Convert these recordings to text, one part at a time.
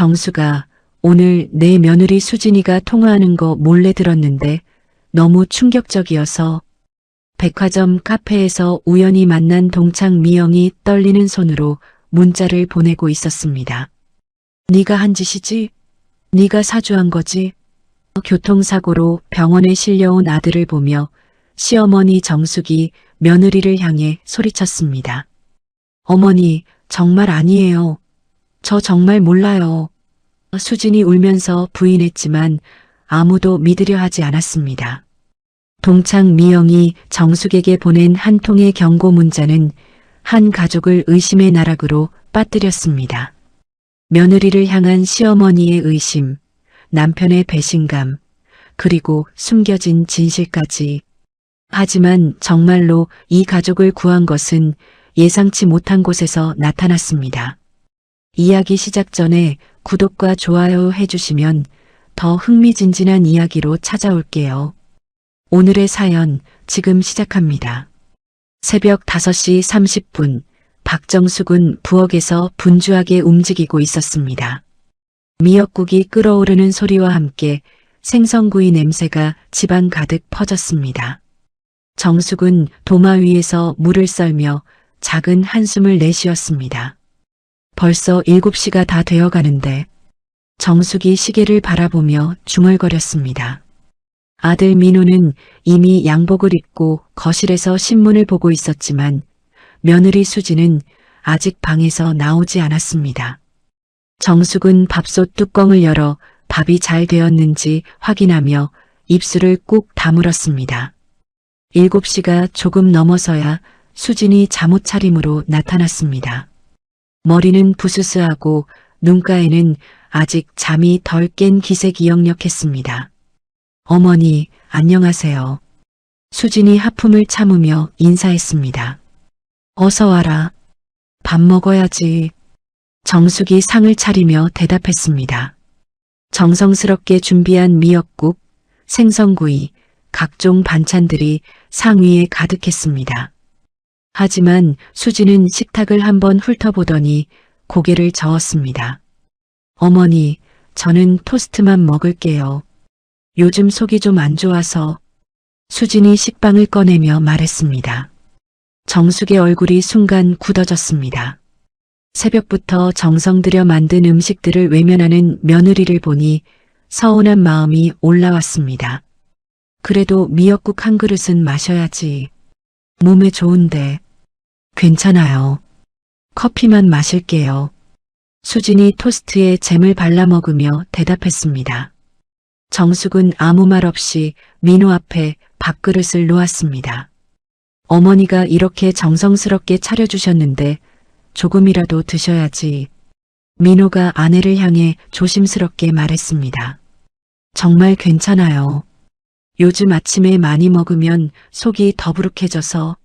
정수가 오늘 내 며느리 수진이가 통화하는 거 몰래 들었는데 너무 충격적이어서 백화점 카페에서 우연히 만난 동창 미영이 떨리는 손으로 문자를 보내고 있었습니다. 네가 한 짓이지? 네가 사주한 거지? 교통사고로 병원에 실려온 아들을 보며 시어머니 정숙이 며느리를 향해 소리쳤습니다. 어머니, 정말 아니에요. 저 정말 몰라요. 수진이 울면서 부인했지만 아무도 믿으려 하지 않았습니다. 동창 미영이 정숙에게 보낸 한 통의 경고 문자는 한 가족을 의심의 나락으로 빠뜨렸습니다. 며느리를 향한 시어머니의 의심, 남편의 배신감, 그리고 숨겨진 진실까지. 하지만 정말로 이 가족을 구한 것은 예상치 못한 곳에서 나타났습니다. 이야기 시작 전에 구독과 좋아요 해주시면 더 흥미진진한 이야기로 찾아올게요. 오늘의 사연 지금 시작합니다. 새벽 5시 30분 박정숙은 부엌에서 분주하게 움직이고 있었습니다. 미역국이 끓어오르는 소리와 함께 생선구이 냄새가 집안 가득 퍼졌습니다. 정숙은 도마 위에서 물을 썰며 작은 한숨을 내쉬었습니다. 벌써 7시가 다 되어가는데 정숙이 시계를 바라보며 중얼거렸습니다. 아들 민호는 이미 양복을 입고 거실에서 신문을 보고 있었지만 며느리 수지는 아직 방에서 나오지 않았습니다. 정숙은 밥솥 뚜껑을 열어 밥이 잘 되었는지 확인하며 입술을 꾹 다물었습니다. 7시가 조금 넘어서야 수진이 잠옷 차림으로 나타났습니다. 머리는 부스스하고 눈가에는 아직 잠이 덜 깬 기색이 역력했습니다. 어머니, 안녕하세요. 수진이 하품을 참으며 인사했습니다. 어서 와라. 밥 먹어야지. 정숙이 상을 차리며 대답했습니다. 정성스럽게 준비한 미역국, 생선구이, 각종 반찬들이 상 위에 가득했습니다. 하지만 수지는 식탁을 한번 훑어보더니 고개를 저었습니다. 어머니, 저는 토스트만 먹을게요. 요즘 속이 좀 안 좋아서. 수진이 식빵을 꺼내며 말했습니다. 정숙의 얼굴이 순간 굳어졌습니다. 새벽부터 정성 들여 만든 음식들을 외면하는 며느리를 보니 서운한 마음이 올라왔습니다. 그래도 미역국 한 그릇은 마셔야지. 몸에 좋은데. 괜찮아요. 커피만 마실게요. 수진이 토스트에 잼을 발라 먹으며 대답했습니다. 정숙은 아무 말 없이 민호 앞에 밥그릇을 놓았습니다. 어머니가 이렇게 정성스럽게 차려주셨는데 조금이라도 드셔야지. 민호가 아내를 향해 조심스럽게 말했습니다. 정말 괜찮아요. 요즘 아침에 많이 먹으면 속이 더부룩해져서.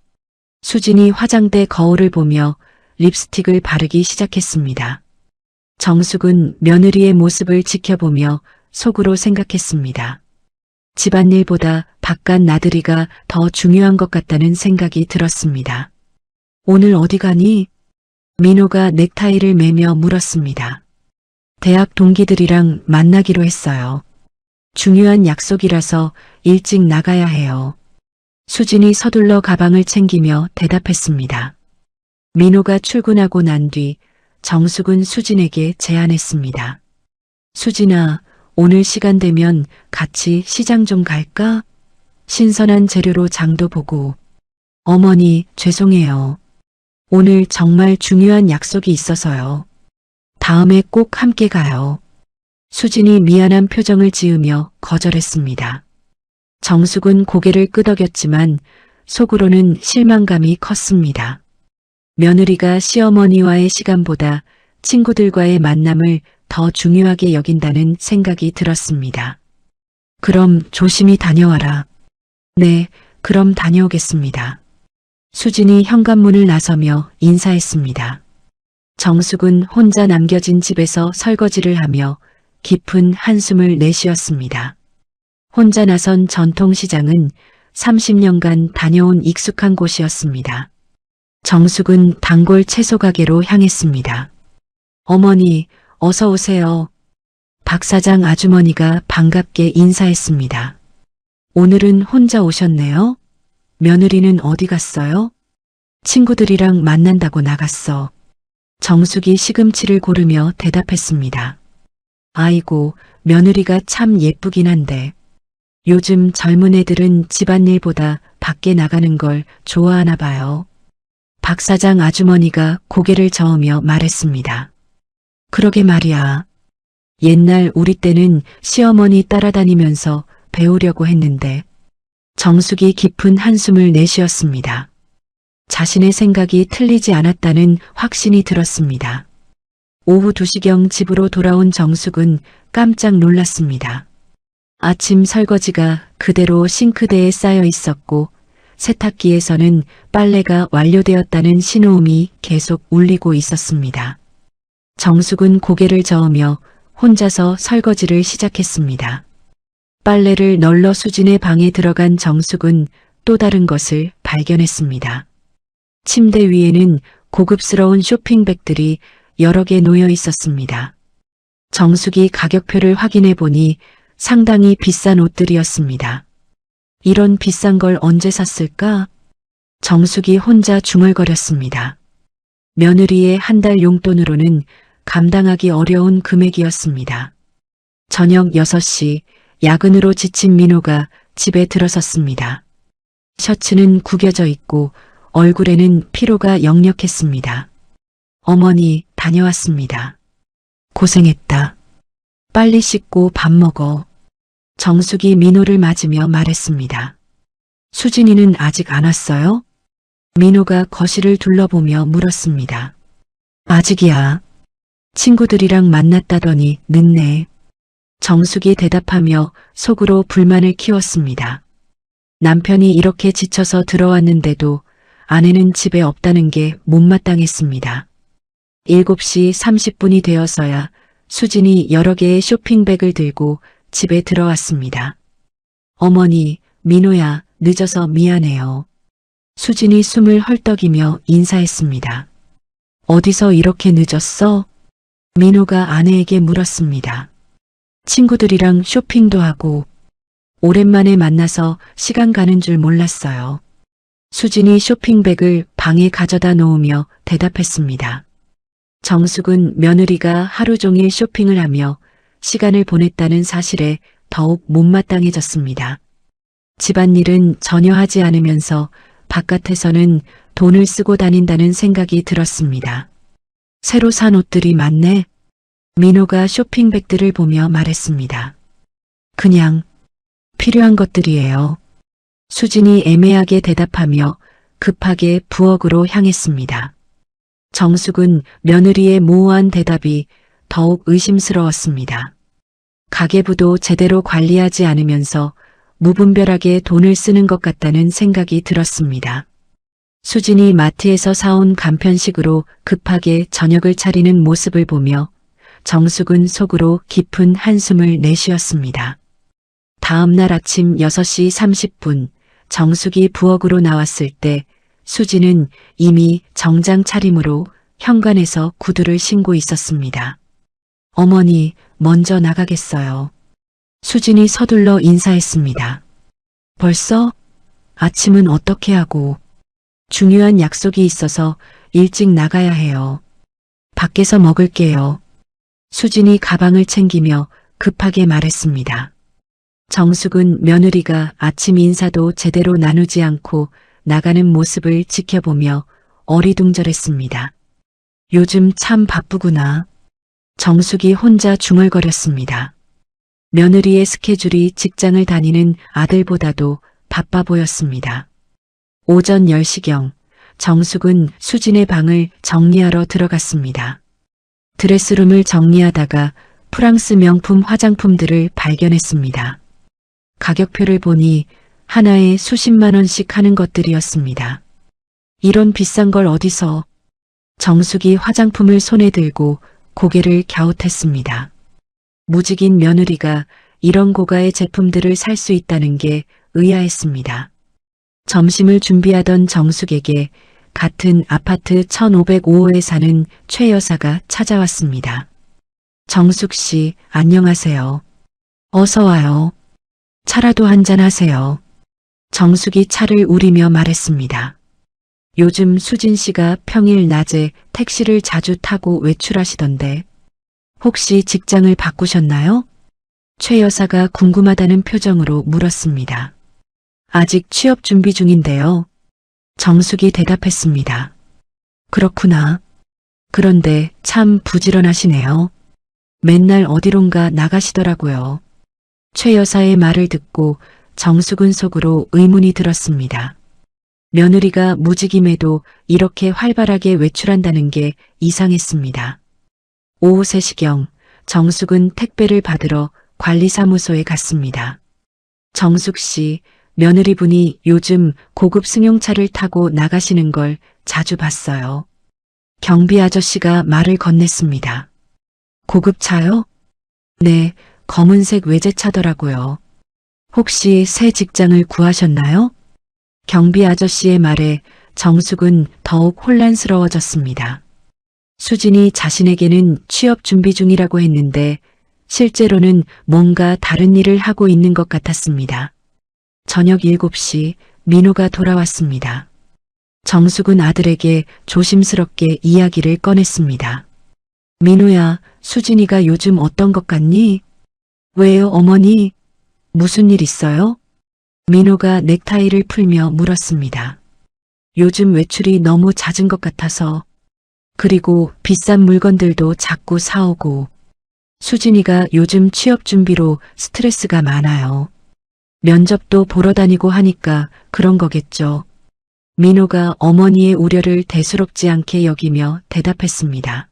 수진이 화장대 거울을 보며 립스틱을 바르기 시작했습니다. 정숙은 며느리의 모습을 지켜보며 속으로 생각했습니다. 집안일보다 바깥 나들이가 더 중요한 것 같다는 생각이 들었습니다. 오늘 어디 가니? 민호가 넥타이를 매며 물었습니다. 대학 동기들이랑 만나기로 했어요. 중요한 약속이라서 일찍 나가야 해요. 수진이 서둘러 가방을 챙기며 대답했습니다. 민호가 출근하고 난 뒤 정숙은 수진에게 제안했습니다. 수진아, 오늘 시간 되면 같이 시장 좀 갈까? 신선한 재료로 장도 보고. 어머니, 죄송해요. 오늘 정말 중요한 약속이 있어서요. 다음에 꼭 함께 가요. 수진이 미안한 표정을 지으며 거절했습니다. 정숙은 고개를 끄덕였지만 속으로는 실망감이 컸습니다. 며느리가 시어머니와의 시간보다 친구들과의 만남을 더 중요하게 여긴다는 생각이 들었습니다. 그럼 조심히 다녀와라. 네, 그럼 다녀오겠습니다. 수진이 현관문을 나서며 인사했습니다. 정숙은 혼자 남겨진 집에서 설거지를 하며 깊은 한숨을 내쉬었습니다. 혼자 나선 전통시장은 30년간 다녀온 익숙한 곳이었습니다. 정숙은 단골 채소 가게로 향했습니다. 어머니, 어서 오세요. 박 사장 아주머니가 반갑게 인사했습니다. 오늘은 혼자 오셨네요? 며느리는 어디 갔어요? 친구들이랑 만난다고 나갔어. 정숙이 시금치를 고르며 대답했습니다. 아이고, 며느리가 참 예쁘긴 한데. 요즘 젊은 애들은 집안일보다 밖에 나가는 걸 좋아하나 봐요. 박 사장 아주머니가 고개를 저으며 말했습니다. 그러게 말이야. 옛날 우리 때는 시어머니 따라다니면서 배우려고 했는데. 정숙이 깊은 한숨을 내쉬었습니다. 자신의 생각이 틀리지 않았다는 확신이 들었습니다. 오후 2시경 집으로 돌아온 정숙은 깜짝 놀랐습니다. 아침 설거지가 그대로 싱크대에 쌓여 있었고 세탁기에서는 빨래가 완료되었다는 신호음이 계속 울리고 있었습니다. 정숙은 고개를 저으며 혼자서 설거지를 시작했습니다. 빨래를 널러 수진의 방에 들어간 정숙은 또 다른 것을 발견했습니다. 침대 위에는 고급스러운 쇼핑백들이 여러 개 놓여 있었습니다. 정숙이 가격표를 확인해 보니 상당히 비싼 옷들이었습니다. 이런 비싼 걸 언제 샀을까? 정숙이 혼자 중얼거렸습니다. 며느리의 한 달 용돈으로는 감당하기 어려운 금액이었습니다. 저녁 6시 야근으로 지친 민호가 집에 들어섰습니다. 셔츠는 구겨져 있고 얼굴에는 피로가 역력했습니다. 어머니, 다녀왔습니다. 고생했다. 빨리 씻고 밥 먹어. 정숙이 민호를 맞으며 말했습니다. 수진이는 아직 안 왔어요? 민호가 거실을 둘러보며 물었습니다. 아직이야. 친구들이랑 만났다더니 늦네. 정숙이 대답하며 속으로 불만을 키웠습니다. 남편이 이렇게 지쳐서 들어왔는데도 아내는 집에 없다는 게 못마땅했습니다. 7시 30분이 되어서야 수진이 여러 개의 쇼핑백을 들고 집에 들어왔습니다. 어머니, 민호야, 늦어서 미안해요. 수진이 숨을 헐떡이며 인사했습니다. 어디서 이렇게 늦었어? 민호가 아내에게 물었습니다. 친구들이랑 쇼핑도 하고 오랜만에 만나서 시간 가는 줄 몰랐어요. 수진이 쇼핑백을 방에 가져다 놓으며 대답했습니다. 정숙은 며느리가 하루 종일 쇼핑을 하며 시간을 보냈다는 사실에 더욱 못마땅해졌습니다. 집안일은 전혀 하지 않으면서 바깥에서는 돈을 쓰고 다닌다는 생각이 들었습니다. 새로 산 옷들이 많네. 민호가 쇼핑백들을 보며 말했습니다. 그냥 필요한 것들이에요. 수진이 애매하게 대답하며 급하게 부엌으로 향했습니다. 정숙은 며느리의 모호한 대답이 더욱 의심스러웠습니다. 가계부도 제대로 관리하지 않으면서 무분별하게 돈을 쓰는 것 같다는 생각이 들었습니다. 수진이 마트에서 사온 간편식으로 급하게 저녁을 차리는 모습을 보며 정숙은 속으로 깊은 한숨을 내쉬었습니다. 다음 날 아침 6시 30분 정숙이 부엌으로 나왔을 때 수진은 이미 정장 차림으로 현관에서 구두를 신고 있었습니다. 어머니, 먼저 나가겠어요. 수진이 서둘러 인사했습니다. 벌써? 아침은 어떻게 하고? 중요한 약속이 있어서 일찍 나가야 해요. 밖에서 먹을게요. 수진이 가방을 챙기며 급하게 말했습니다. 정숙은 며느리가 아침 인사도 제대로 나누지 않고 나가는 모습을 지켜보며 어리둥절했습니다. 요즘 참 바쁘구나. 정숙이 혼자 중얼거렸습니다. 며느리의 스케줄이 직장을 다니는 아들보다도 바빠 보였습니다. 오전 10시경 정숙은 수진의 방을 정리하러 들어갔습니다. 드레스룸을 정리하다가 프랑스 명품 화장품들을 발견했습니다. 가격표를 보니 하나에 수십만 원씩 하는 것들이었습니다. 이런 비싼 걸 어디서? 정숙이 화장품을 손에 들고 고개를 갸웃했습니다. 무직인 며느리가 이런 고가의 제품들을 살 수 있다는 게 의아했습니다. 점심을 준비하던 정숙에게 같은 아파트 1505호에 사는 최 여사가 찾아왔습니다. 정숙 씨, 안녕하세요. 어서 와요. 차라도 한잔 하세요. 정숙이 차를 우리며 말했습니다. 요즘 수진 씨가 평일 낮에 택시를 자주 타고 외출하시던데 혹시 직장을 바꾸셨나요? 최 여사가 궁금하다는 표정으로 물었습니다. 아직 취업 준비 중인데요. 정숙이 대답했습니다. 그렇구나. 그런데 참 부지런하시네요. 맨날 어디론가 나가시더라고요. 최 여사의 말을 듣고 정숙은 속으로 의문이 들었습니다. 며느리가 무직임에도 이렇게 활발하게 외출한다는 게 이상했습니다. 오후 3시경 정숙은 택배를 받으러 관리사무소에 갔습니다. 정숙 씨, 며느리분이 요즘 고급 승용차를 타고 나가시는 걸 자주 봤어요. 경비 아저씨가 말을 건넸습니다. 고급차요? 네, 검은색 외제차더라고요. 혹시 새 직장을 구하셨나요? 경비 아저씨의 말에 정숙은 더욱 혼란스러워졌습니다. 수진이 자신에게는 취업 준비 중이라고 했는데 실제로는 뭔가 다른 일을 하고 있는 것 같았습니다. 저녁 7시 민호가 돌아왔습니다. 정숙은 아들에게 조심스럽게 이야기를 꺼냈습니다. 민호야, 수진이가 요즘 어떤 것 같니? 왜요, 어머니? 무슨 일 있어요? 민호가 넥타이를 풀며 물었습니다. 요즘 외출이 너무 잦은 것 같아서. 그리고 비싼 물건들도 자꾸 사오고. 수진이가 요즘 취업 준비로 스트레스가 많아요. 면접도 보러 다니고 하니까 그런 거겠죠. 민호가 어머니의 우려를 대수롭지 않게 여기며 대답했습니다.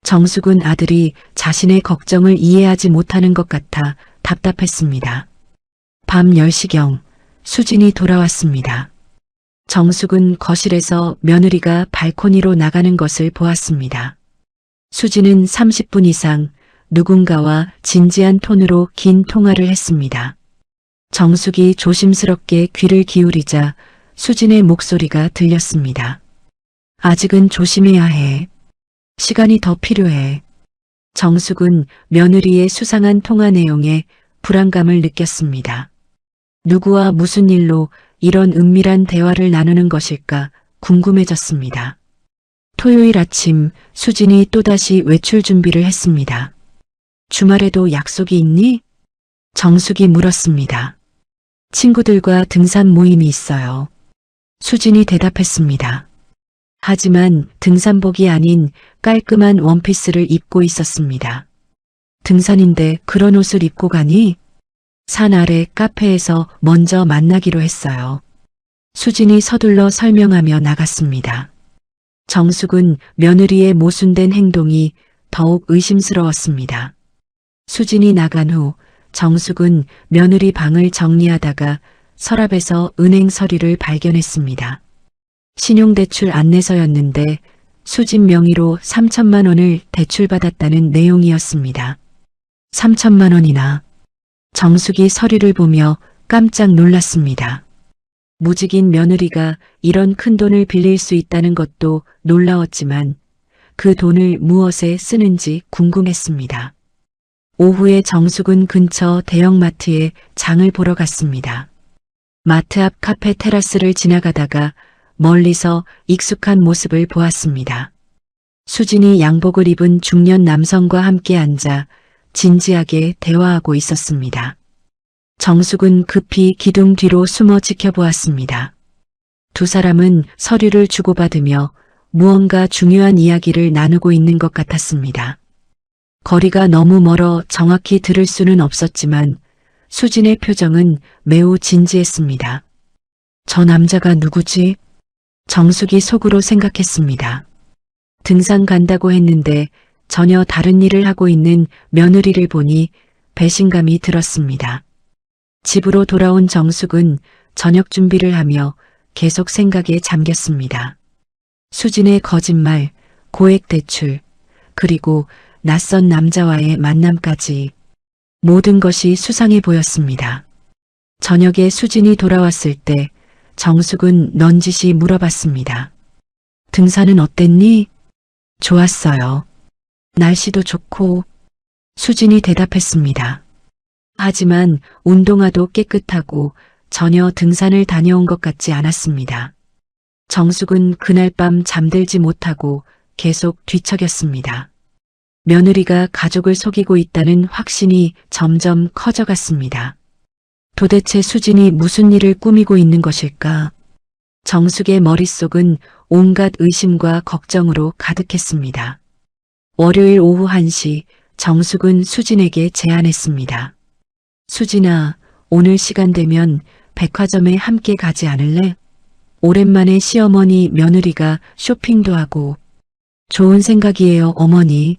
정숙은 아들이 자신의 걱정을 이해하지 못하는 것 같아 답답했습니다. 밤 10시경 수진이 돌아왔습니다. 정숙은 거실에서 며느리가 발코니로 나가는 것을 보았습니다. 수진은 30분 이상 누군가와 진지한 톤으로 긴 통화를 했습니다. 정숙이 조심스럽게 귀를 기울이자 수진의 목소리가 들렸습니다. 아직은 조심해야 해. 시간이 더 필요해. 정숙은 며느리의 수상한 통화 내용에 불안감을 느꼈습니다. 누구와 무슨 일로 이런 은밀한 대화를 나누는 것일까 궁금해졌습니다. 토요일 아침 수진이 또다시 외출 준비를 했습니다. 주말에도 약속이 있니? 정숙이 물었습니다. 친구들과 등산 모임이 있어요. 수진이 대답했습니다. 하지만 등산복이 아닌 깔끔한 원피스를 입고 있었습니다. 등산인데 그런 옷을 입고 가니? 산 아래 카페에서 먼저 만나기로 했어요. 수진이 서둘러 설명하며 나갔습니다. 정숙은 며느리의 모순된 행동이 더욱 의심스러웠습니다. 수진이 나간 후 정숙은 며느리 방을 정리하다가 서랍에서 은행 서류를 발견했습니다. 신용대출 안내서였는데 수진 명의로 3천만 원을 대출받았다는 내용이었습니다. 3천만 원이나. 정숙이 서류를 보며 깜짝 놀랐습니다. 무직인 며느리가 이런 큰 돈을 빌릴 수 있다는 것도 놀라웠지만 그 돈을 무엇에 쓰는지 궁금했습니다. 오후에 정숙은 근처 대형마트에 장을 보러 갔습니다. 마트 앞 카페 테라스를 지나가다가 멀리서 익숙한 모습을 보았습니다. 수진이 양복을 입은 중년 남성과 함께 앉아 진지하게 대화하고 있었습니다. 정숙은 급히 기둥 뒤로 숨어 지켜보았습니다. 두 사람은 서류를 주고받으며 무언가 중요한 이야기를 나누고 있는 것 같았습니다. 거리가 너무 멀어 정확히 들을 수는 없었지만 수진의 표정은 매우 진지했습니다. 저 남자가 누구지? 정숙이 속으로 생각했습니다. 등산 간다고 했는데 전혀 다른 일을 하고 있는 며느리를 보니 배신감이 들었습니다. 집으로 돌아온 정숙은 저녁 준비를 하며 계속 생각에 잠겼습니다. 수진의 거짓말, 고액 대출, 그리고 낯선 남자와의 만남까지 모든 것이 수상해 보였습니다. 저녁에 수진이 돌아왔을 때 정숙은 넌지시 물어봤습니다. 등산은 어땠니? 좋았어요. 날씨도 좋고 수진이 대답했습니다. 하지만 운동화도 깨끗하고 전혀 등산을 다녀온 것 같지 않았습니다. 정숙은 그날 밤 잠들지 못하고 계속 뒤척였습니다. 며느리가 가족을 속이고 있다는 확신이 점점 커져갔습니다. 도대체 수진이 무슨 일을 꾸미고 있는 것일까? 정숙의 머릿속은 온갖 의심과 걱정으로 가득했습니다. 월요일 오후 1시 정숙은 수진에게 제안했습니다. 수진아, 오늘 시간 되면 백화점에 함께 가지 않을래? 오랜만에 시어머니 며느리가 쇼핑도 하고. 좋은 생각이에요, 어머니.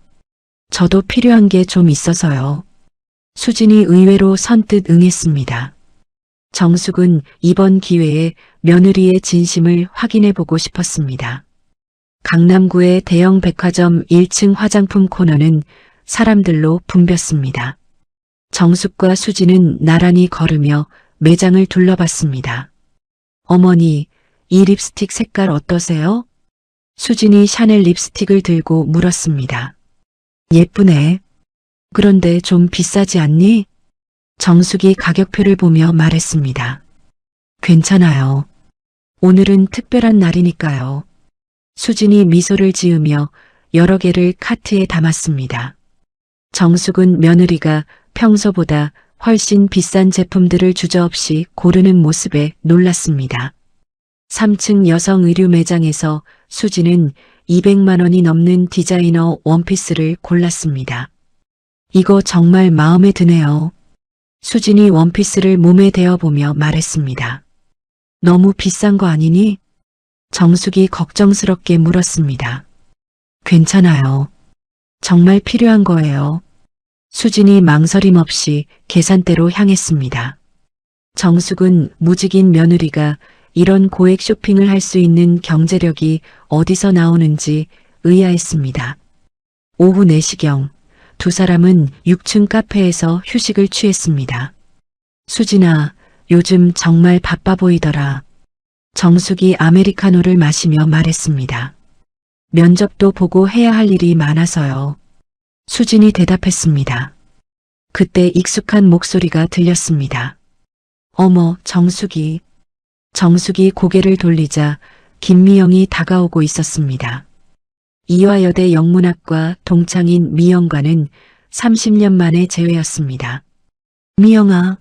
저도 필요한 게 좀 있어서요. 수진이 의외로 선뜻 응했습니다. 정숙은 이번 기회에 며느리의 진심을 확인해 보고 싶었습니다. 강남구의 대형 백화점 1층 화장품 코너는 사람들로 붐볐습니다. 정숙과 수진은 나란히 걸으며 매장을 둘러봤습니다. 어머니, 이 립스틱 색깔 어떠세요? 수진이 샤넬 립스틱을 들고 물었습니다. 예쁘네. 그런데 좀 비싸지 않니? 정숙이 가격표를 보며 말했습니다. 괜찮아요. 오늘은 특별한 날이니까요. 수진이 미소를 지으며 여러 개를 카트에 담았습니다. 정숙은 며느리가 평소보다 훨씬 비싼 제품들을 주저없이 고르는 모습에 놀랐습니다. 3층 여성 의류 매장에서 수진은 200만 원이 넘는 디자이너 원피스를 골랐습니다. 이거 정말 마음에 드네요. 수진이 원피스를 몸에 대어보며 말했습니다. 너무 비싼 거 아니니? 정숙이 걱정스럽게 물었습니다. 괜찮아요. 정말 필요한 거예요. 수진이 망설임 없이 계산대로 향했습니다. 정숙은 무직인 며느리가 이런 고액 쇼핑을 할 수 있는 경제력이 어디서 나오는지 의아했습니다. 오후 4시경 두 사람은 6층 카페에서 휴식을 취했습니다. 수진아, 요즘 정말 바빠 보이더라. 정숙이 아메리카노를 마시며 말했습니다. 면접도 보고 해야 할 일이 많아서요. 수진이 대답했습니다. 그때 익숙한 목소리가 들렸습니다. 어머, 정숙이. 정숙이 고개를 돌리자 김미영이 다가오고 있었습니다. 이화여대 영문학과 동창인 미영과는 30년 만에 재회였습니다. 미영아,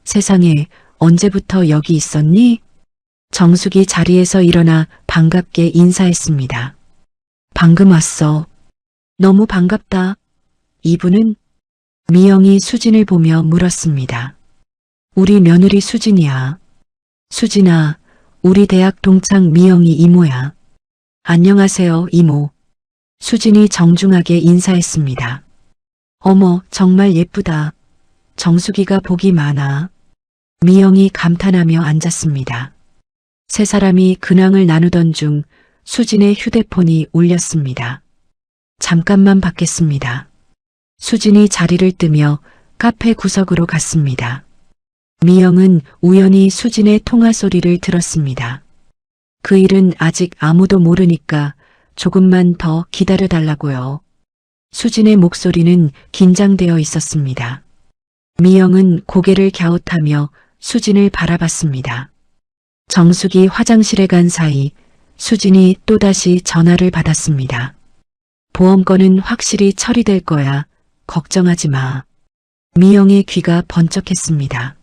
세상에 언제부터 여기 있었니? 정숙이 자리에서 일어나 반갑게 인사했습니다. 방금 왔어. 너무 반갑다. 이분은? 미영이 수진을 보며 물었습니다. 우리 며느리 수진이야. 수진아, 우리 대학 동창 미영이 이모야. 안녕하세요, 이모. 수진이 정중하게 인사했습니다. 어머, 정말 예쁘다. 정숙이가 복이 많아. 미영이 감탄하며 앉았습니다. 세 사람이 근황을 나누던 중 수진의 휴대폰이 울렸습니다. 잠깐만 받겠습니다. 수진이 자리를 뜨며 카페 구석으로 갔습니다. 미영은 우연히 수진의 통화 소리를 들었습니다. 그 일은 아직 아무도 모르니까 조금만 더 기다려달라고요. 수진의 목소리는 긴장되어 있었습니다. 미영은 고개를 갸웃하며 수진을 바라봤습니다. 정숙이 화장실에 간 사이 수진이 또다시 전화를 받았습니다. 보험건은 확실히 처리될 거야. 걱정하지 마. 미영의 귀가 번쩍했습니다.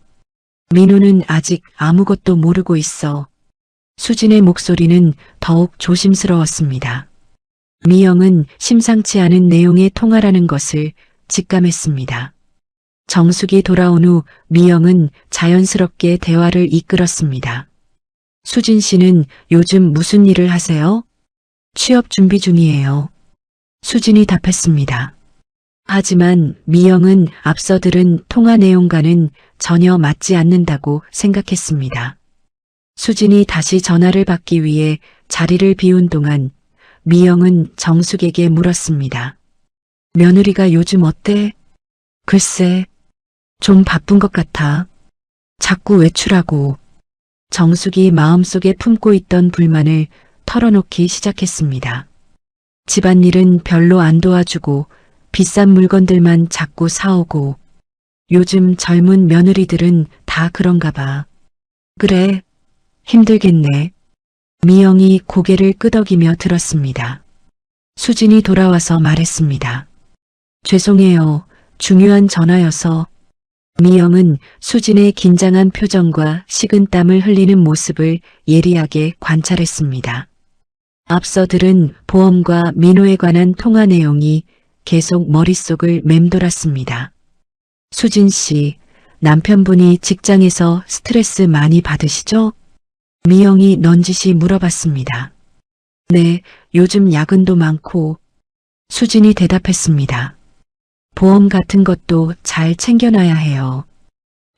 민호는 아직 아무것도 모르고 있어. 수진의 목소리는 더욱 조심스러웠습니다. 미영은 심상치 않은 내용의 통화라는 것을 직감했습니다. 정숙이 돌아온 후 미영은 자연스럽게 대화를 이끌었습니다. 수진 씨는 요즘 무슨 일을 하세요? 취업 준비 중이에요. 수진이 답했습니다. 하지만 미영은 앞서 들은 통화 내용과는 전혀 맞지 않는다고 생각했습니다. 수진이 다시 전화를 받기 위해 자리를 비운 동안 미영은 정숙에게 물었습니다. 며느리가 요즘 어때? 글쎄, 좀 바쁜 것 같아. 자꾸 외출하고. 정숙이 마음속에 품고 있던 불만을 털어놓기 시작했습니다. 집안일은 별로 안 도와주고 비싼 물건들만 자꾸 사오고. 요즘 젊은 며느리들은 다 그런가 봐. 그래, 힘들겠네. 미영이 고개를 끄덕이며 들었습니다. 수진이 돌아와서 말했습니다. 죄송해요. 중요한 전화여서. 미영은 수진의 긴장한 표정과 식은땀을 흘리는 모습을 예리하게 관찰했습니다. 앞서 들은 보험과 민호에 관한 통화 내용이 계속 머릿속을 맴돌았습니다. 수진 씨, 남편분이 직장에서 스트레스 많이 받으시죠? 미영이 넌지시 물어봤습니다. 네, 요즘 야근도 많고. 수진이 대답했습니다. 보험 같은 것도 잘 챙겨놔야 해요.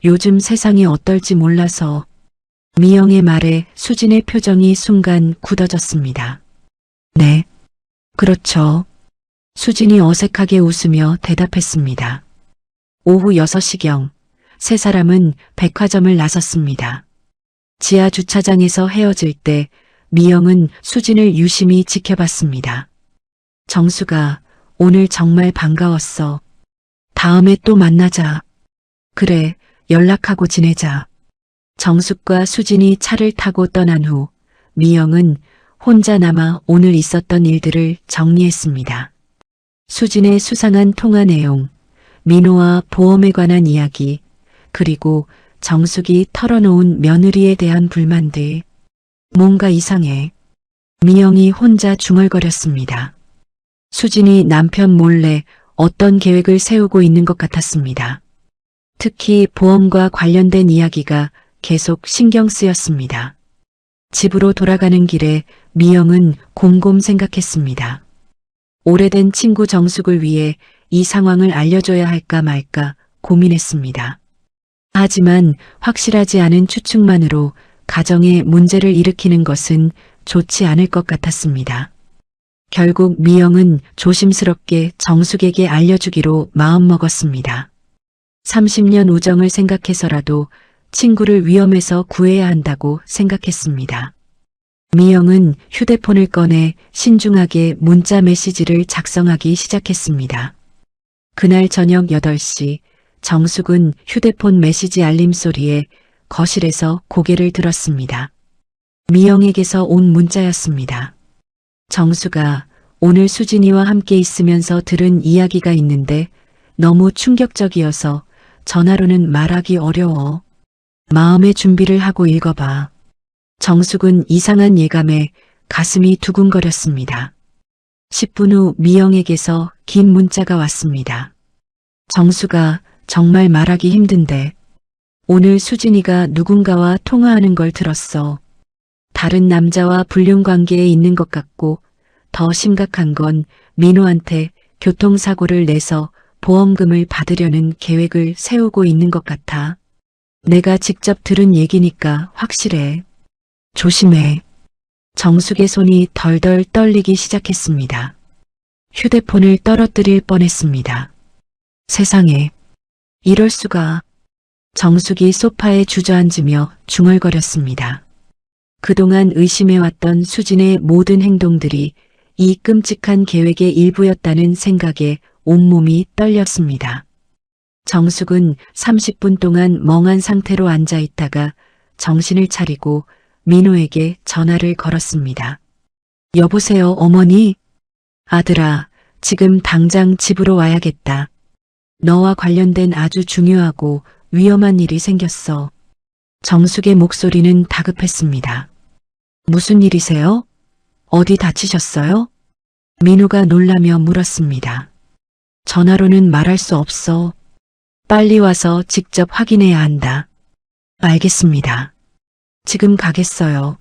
요즘 세상이 어떨지 몰라서. 미영의 말에 수진의 표정이 순간 굳어졌습니다. 네, 그렇죠. 수진이 어색하게 웃으며 대답했습니다. 오후 6시경, 세 사람은 백화점을 나섰습니다. 지하 주차장에서 헤어질 때 미영은 수진을 유심히 지켜봤습니다. 정수가, 오늘 정말 반가웠어. 다음에 또 만나자. 그래, 연락하고 지내자. 정숙과 수진이 차를 타고 떠난 후 미영은 혼자 남아 오늘 있었던 일들을 정리했습니다. 수진의 수상한 통화 내용, 민호와 보험에 관한 이야기, 그리고 정숙이 털어놓은 며느리에 대한 불만들. 뭔가 이상해. 미영이 혼자 중얼거렸습니다. 수진이 남편 몰래 어떤 계획을 세우고 있는 것 같았습니다. 특히 보험과 관련된 이야기가 계속 신경 쓰였습니다. 집으로 돌아가는 길에 미영은 곰곰 생각했습니다. 오래된 친구 정숙을 위해 이 상황을 알려줘야 할까 말까 고민했습니다. 하지만 확실하지 않은 추측만으로 가정에 문제를 일으키는 것은 좋지 않을 것 같았습니다. 결국 미영은 조심스럽게 정숙에게 알려주기로 마음먹었습니다. 30년 우정을 생각해서라도 친구를 위험에서 구해야 한다고 생각했습니다. 미영은 휴대폰을 꺼내 신중하게 문자 메시지를 작성하기 시작했습니다. 그날 저녁 8시 정숙은 휴대폰 메시지 알림 소리에 거실에서 고개를 들었습니다. 미영에게서 온 문자였습니다. 정수가, 오늘 수진이와 함께 있으면서 들은 이야기가 있는데 너무 충격적이어서 전화로는 말하기 어려워. 마음의 준비를 하고 읽어봐. 정숙은 이상한 예감에 가슴이 두근거렸습니다. 10분 후 미영에게서 긴 문자가 왔습니다. 정수가, 정말 말하기 힘든데 오늘 수진이가 누군가와 통화하는 걸 들었어. 다른 남자와 불륜 관계에 있는 것 같고 더 심각한 건 민호한테 교통사고를 내서 보험금을 받으려는 계획을 세우고 있는 것 같아. 내가 직접 들은 얘기니까 확실해. 조심해. 정숙의 손이 덜덜 떨리기 시작했습니다. 휴대폰을 떨어뜨릴 뻔했습니다. 세상에, 이럴 수가. 정숙이 소파에 주저앉으며 중얼거렸습니다. 그동안 의심해왔던 수진의 모든 행동들이 이 끔찍한 계획의 일부였다는 생각에 온몸이 떨렸습니다. 정숙은 30분 동안 멍한 상태로 앉아 있다가 정신을 차리고 민호에게 전화를 걸었습니다. 여보세요, 어머니? 아들아, 지금 당장 집으로 와야겠다. 너와 관련된 아주 중요하고 위험한 일이 생겼어. 정숙의 목소리는 다급했습니다. 무슨 일이세요? 어디 다치셨어요? 민호가 놀라며 물었습니다. 전화로는 말할 수 없어. 빨리 와서 직접 확인해야 한다. 알겠습니다. 지금 가겠어요.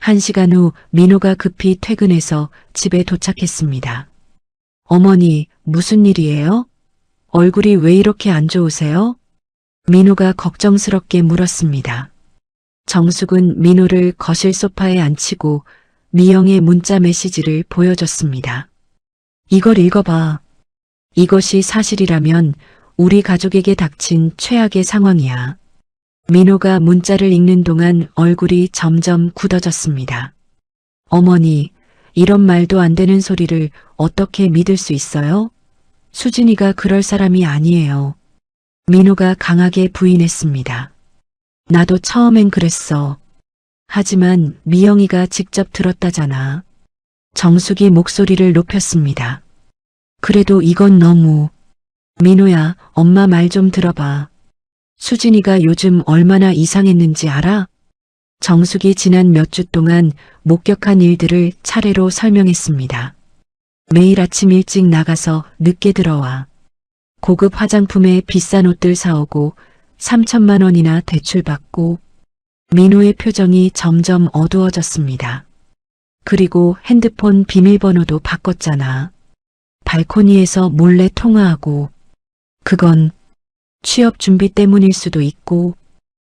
1시간 후 민호가 급히 퇴근해서 집에 도착했습니다. 어머니, 무슨 일이에요? 얼굴이 왜 이렇게 안 좋으세요? 민호가 걱정스럽게 물었습니다. 정숙은 민호를 거실 소파에 앉히고 미영의 문자 메시지를 보여줬습니다. 이걸 읽어봐. 이것이 사실이라면 우리 가족에게 닥친 최악의 상황이야. 민호가 문자를 읽는 동안 얼굴이 점점 굳어졌습니다. 어머니, 이런 말도 안 되는 소리를 어떻게 믿을 수 있어요? 수진이가 그럴 사람이 아니에요. 민호가 강하게 부인했습니다. 나도 처음엔 그랬어. 하지만 미영이가 직접 들었다잖아. 정숙이 목소리를 높였습니다. 그래도 이건 너무. 민호야, 엄마 말 좀 들어봐. 수진이가 요즘 얼마나 이상했는지 알아? 정숙이 지난 몇 주 동안 목격한 일들을 차례로 설명했습니다. 매일 아침 일찍 나가서 늦게 들어와. 고급 화장품에 비싼 옷들 사오고 3천만 원이나 대출받고. 민호의 표정이 점점 어두워졌습니다. 그리고 핸드폰 비밀번호도 바꿨잖아. 발코니에서 몰래 통화하고. 그건 취업 준비 때문일 수도 있고.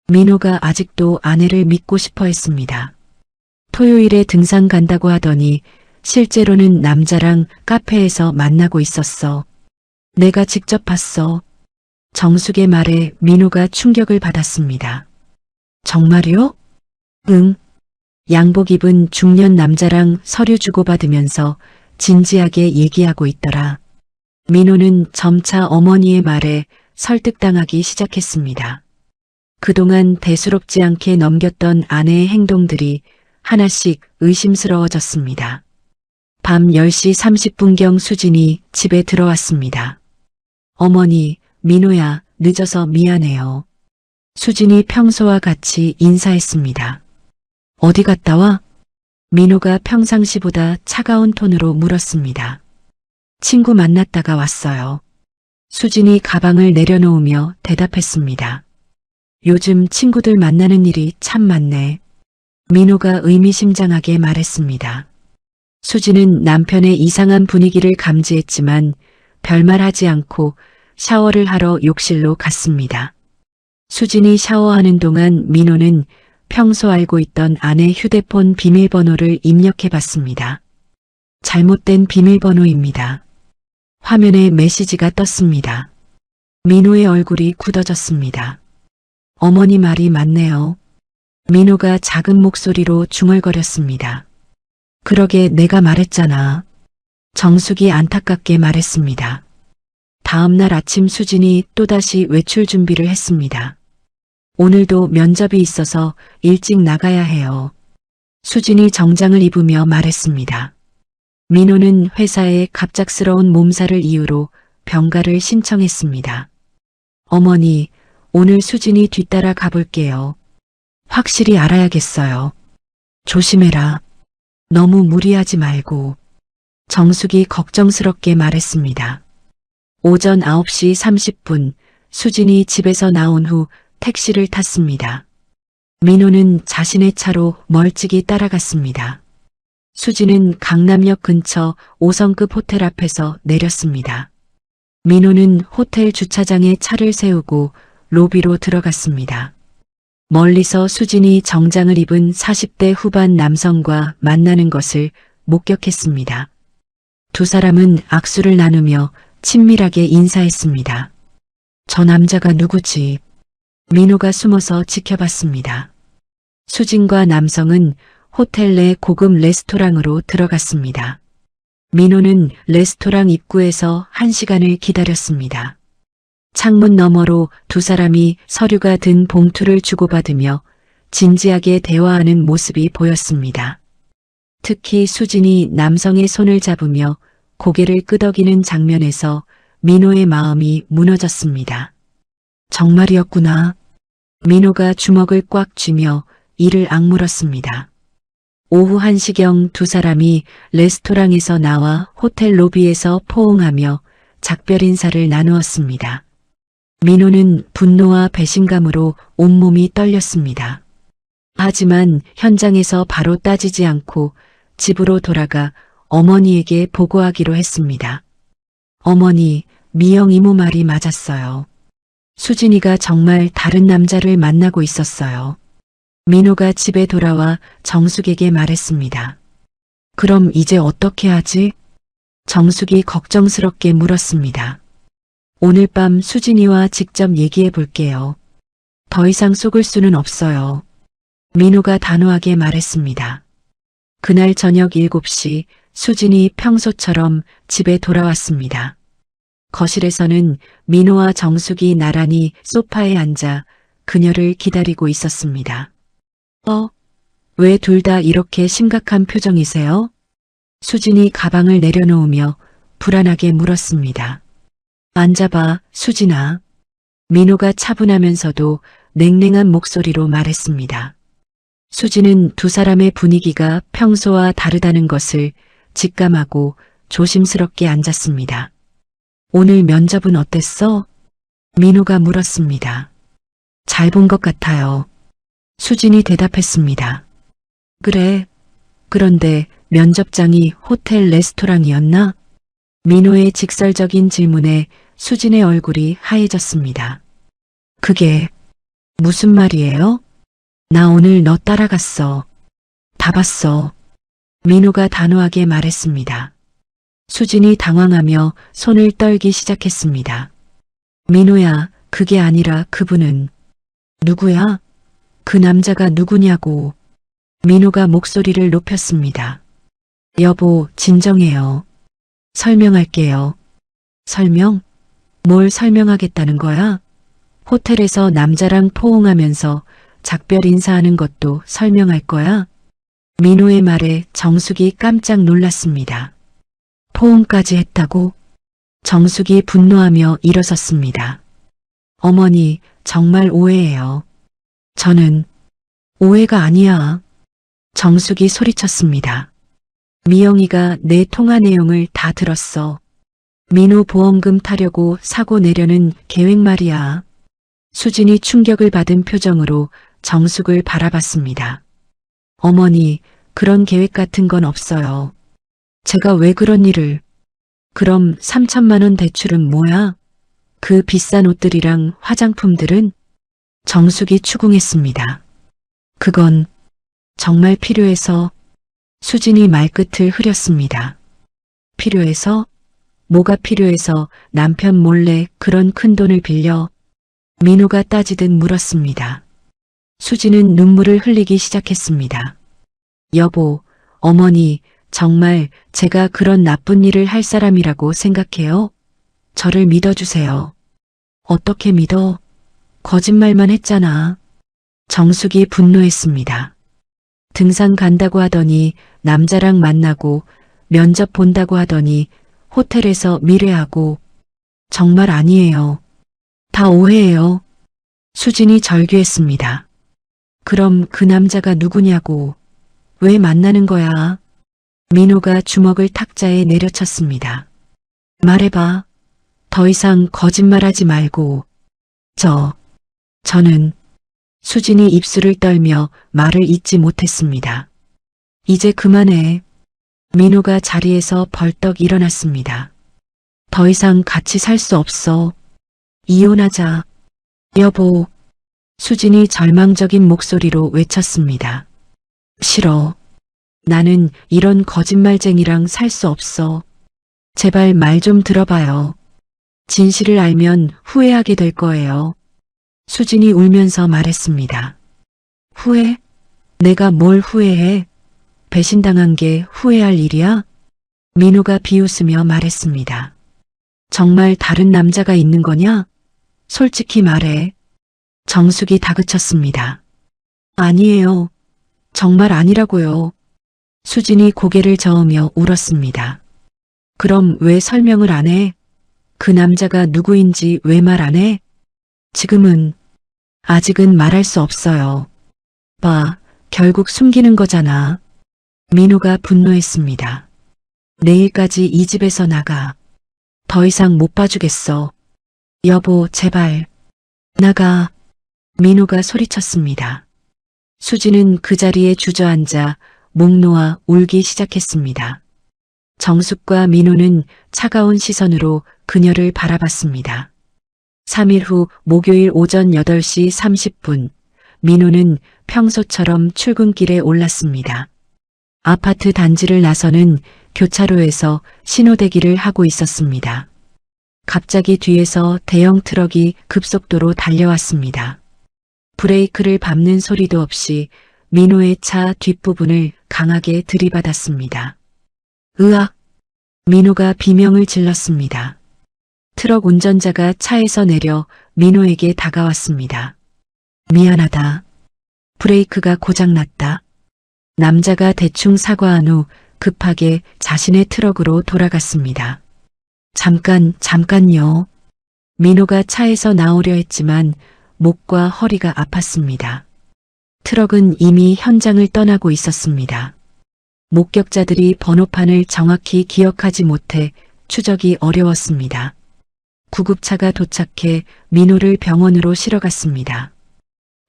민호가 아직도 아내를 믿고 싶어 했습니다. 토요일에 등산 간다고 하더니 실제로는 남자랑 카페에서 만나고 있었어. 내가 직접 봤어. 정숙의 말에 민호가 충격을 받았습니다. 정말요? 응. 양복 입은 중년 남자랑 서류 주고받으면서 진지하게 얘기하고 있더라. 민호는 점차 어머니의 말에 설득당하기 시작했습니다. 그동안 대수롭지 않게 넘겼던 아내의 행동들이 하나씩 의심스러워졌습니다. 밤 10시 30분경 수진이 집에 들어왔습니다. 어머니, 민호야, 늦어서 미안해요. 수진이 평소와 같이 인사했습니다. 어디 갔다 와? 민호가 평상시보다 차가운 톤으로 물었습니다. 친구 만났다가 왔어요. 수진이 가방을 내려놓으며 대답했습니다. 요즘 친구들 만나는 일이 참 많네. 민호가 의미심장하게 말했습니다. 수진은 남편의 이상한 분위기를 감지했지만 별말하지 않고 샤워를 하러 욕실로 갔습니다. 수진이 샤워하는 동안 민호는 평소 알고 있던 아내 휴대폰 비밀번호를 입력해 봤습니다. 잘못된 비밀번호입니다. 화면에 메시지가 떴습니다. 민호의 얼굴이 굳어졌습니다. 어머니 말이 맞네요. 민호가 작은 목소리로 중얼거렸습니다. 그러게 내가 말했잖아. 정숙이 안타깝게 말했습니다. 다음 날 아침 수진이 또다시 외출 준비를 했습니다. 오늘도 면접이 있어서 일찍 나가야 해요. 수진이 정장을 입으며 말했습니다. 민호는 회사의 갑작스러운 몸살을 이유로 병가를 신청했습니다. 어머니, 오늘 수진이 뒤따라 가볼게요. 확실히 알아야겠어요. 조심해라. 너무 무리하지 말고. 정숙이 걱정스럽게 말했습니다. 오전 9시 30분 수진이 집에서 나온 후 택시를 탔습니다. 민호는 자신의 차로 멀찍이 따라갔습니다. 수진은 강남역 근처 5성급 호텔 앞에서 내렸습니다. 민호는 호텔 주차장에 차를 세우고 로비로 들어갔습니다. 멀리서 수진이 정장을 입은 40대 후반 남성과 만나는 것을 목격했습니다. 두 사람은 악수를 나누며 친밀하게 인사했습니다. 저 남자가 누구지? 민호가 숨어서 지켜봤습니다. 수진과 남성은 호텔 내 고급 레스토랑으로 들어갔습니다. 민호는 레스토랑 입구에서 1시간을 기다렸습니다. 창문 너머로 두 사람이 서류가 든 봉투를 주고받으며 진지하게 대화하는 모습이 보였습니다. 특히 수진이 남성의 손을 잡으며 고개를 끄덕이는 장면에서 민호의 마음이 무너졌습니다. 정말이었구나. 민호가 주먹을 꽉 쥐며 이를 악물었습니다. 오후 1시경 두 사람이 레스토랑에서 나와 호텔 로비에서 포옹하며 작별 인사를 나누었습니다. 민호는 분노와 배신감으로 온몸이 떨렸습니다. 하지만 현장에서 바로 따지지 않고 집으로 돌아가 어머니에게 보고하기로 했습니다. 어머니, 미영 이모 말이 맞았어요. 수진이가 정말 다른 남자를 만나고 있었어요. 민호가 집에 돌아와 정숙에게 말했습니다. 그럼 이제 어떻게 하지? 정숙이 걱정스럽게 물었습니다. 오늘 밤 수진이와 직접 얘기해 볼게요. 더 이상 속을 수는 없어요. 민호가 단호하게 말했습니다. 그날 저녁 7시 수진이 평소처럼 집에 돌아왔습니다. 거실에서는 민호와 정숙이 나란히 소파에 앉아 그녀를 기다리고 있었습니다. 왜 둘 다 이렇게 심각한 표정이세요? 수진이 가방을 내려놓으며 불안하게 물었습니다. 앉아봐, 수진아. 민호가 차분하면서도 냉랭한 목소리로 말했습니다. 수진은 두 사람의 분위기가 평소와 다르다는 것을 직감하고 조심스럽게 앉았습니다. 오늘 면접은 어땠어? 민호가 물었습니다. 잘 본 것 같아요. 수진이 대답했습니다. 그래. 그런데 면접장이 호텔 레스토랑이었나? 민호의 직설적인 질문에 수진의 얼굴이 하얘졌습니다. 그게 무슨 말이에요? 나 오늘 너 따라갔어. 다 봤어. 민호가 단호하게 말했습니다. 수진이 당황하며 손을 떨기 시작했습니다. 민호야, 그게 아니라 그분은 누구야? 그 남자가 누구냐고. 민호가 목소리를 높였습니다. 여보, 진정해요. 설명할게요. 설명? 뭘 설명하겠다는 거야? 호텔에서 남자랑 포옹하면서 작별 인사하는 것도 설명할 거야? 민호의 말에 정숙이 깜짝 놀랐습니다. 포옹까지 했다고? 정숙이 분노하며 일어섰습니다. 어머니, 정말 오해예요. 저는 오해가 아니야. 정숙이 소리쳤습니다. 미영이가 내 통화 내용을 다 들었어. 민호 보험금 타려고 사고 내려는 계획 말이야. 수진이 충격을 받은 표정으로 정숙을 바라봤습니다. 어머니, 그런 계획 같은 건 없어요. 제가 왜 그런 일을... 그럼 3천만 원 대출은 뭐야? 그 비싼 옷들이랑 화장품들은? 정숙이 추궁했습니다. 그건 정말 필요해서. 수진이 말끝을 흐렸습니다. 필요해서? 뭐가 필요해서 남편 몰래 그런 큰 돈을 빌려? 민호가 따지듯 물었습니다. 수진은 눈물을 흘리기 시작했습니다. 여보, 어머니, 정말 제가 그런 나쁜 일을 할 사람이라고 생각해요? 저를 믿어주세요. 어떻게 믿어? 거짓말만 했잖아. 정숙이 분노했습니다. 등산 간다고 하더니 남자랑 만나고 면접 본다고 하더니 호텔에서 미래하고. 정말 아니에요. 다 오해예요. 수진이 절규했습니다. 그럼 그 남자가 누구냐고. 왜 만나는 거야? 민호가 주먹을 탁자에 내려쳤습니다. 말해봐. 더 이상 거짓말하지 말고. 저는... 수진이 입술을 떨며 말을 잇지 못했습니다. 이제 그만해. 민호가 자리에서 벌떡 일어났습니다. 더 이상 같이 살 수 없어. 이혼하자. 여보. 수진이 절망적인 목소리로 외쳤습니다. 싫어. 나는 이런 거짓말쟁이랑 살 수 없어. 제발 말 좀 들어봐요. 진실을 알면 후회하게 될 거예요. 수진이 울면서 말했습니다. 후회? 내가 뭘 후회해? 배신당한 게 후회할 일이야? 민호가 비웃으며 말했습니다. 정말 다른 남자가 있는 거냐? 솔직히 말해. 정숙이 다그쳤습니다. 아니에요. 정말 아니라고요. 수진이 고개를 저으며 울었습니다. 그럼 왜 설명을 안 해? 그 남자가 누구인지 왜 말 안 해? 아직은 말할 수 없어요. 봐, 결국 숨기는 거잖아. 민호가 분노했습니다. 내일까지 이 집에서 나가. 더 이상 못 봐주겠어. 여보, 제발. 나가. 민호가 소리쳤습니다. 수진은 그 자리에 주저앉아 목 놓아 울기 시작했습니다. 정숙과 민호는 차가운 시선으로 그녀를 바라봤습니다. 3일 후 목요일 오전 8시 30분, 민호는 평소처럼 출근길에 올랐습니다. 아파트 단지를 나서는 교차로에서 신호대기를 하고 있었습니다. 갑자기 뒤에서 대형 트럭이 급속도로 달려왔습니다. 브레이크를 밟는 소리도 없이 민호의 차 뒷부분을 강하게 들이받았습니다. 으악! 민호가 비명을 질렀습니다. 트럭 운전자가 차에서 내려 민호에게 다가왔습니다. 미안하다. 브레이크가 고장났다. 남자가 대충 사과한 후 급하게 자신의 트럭으로 돌아갔습니다. 잠깐요. 민호가 차에서 나오려 했지만 목과 허리가 아팠습니다. 트럭은 이미 현장을 떠나고 있었습니다. 목격자들이 번호판을 정확히 기억하지 못해 추적이 어려웠습니다. 구급차가 도착해 민호를 병원으로 실어갔습니다.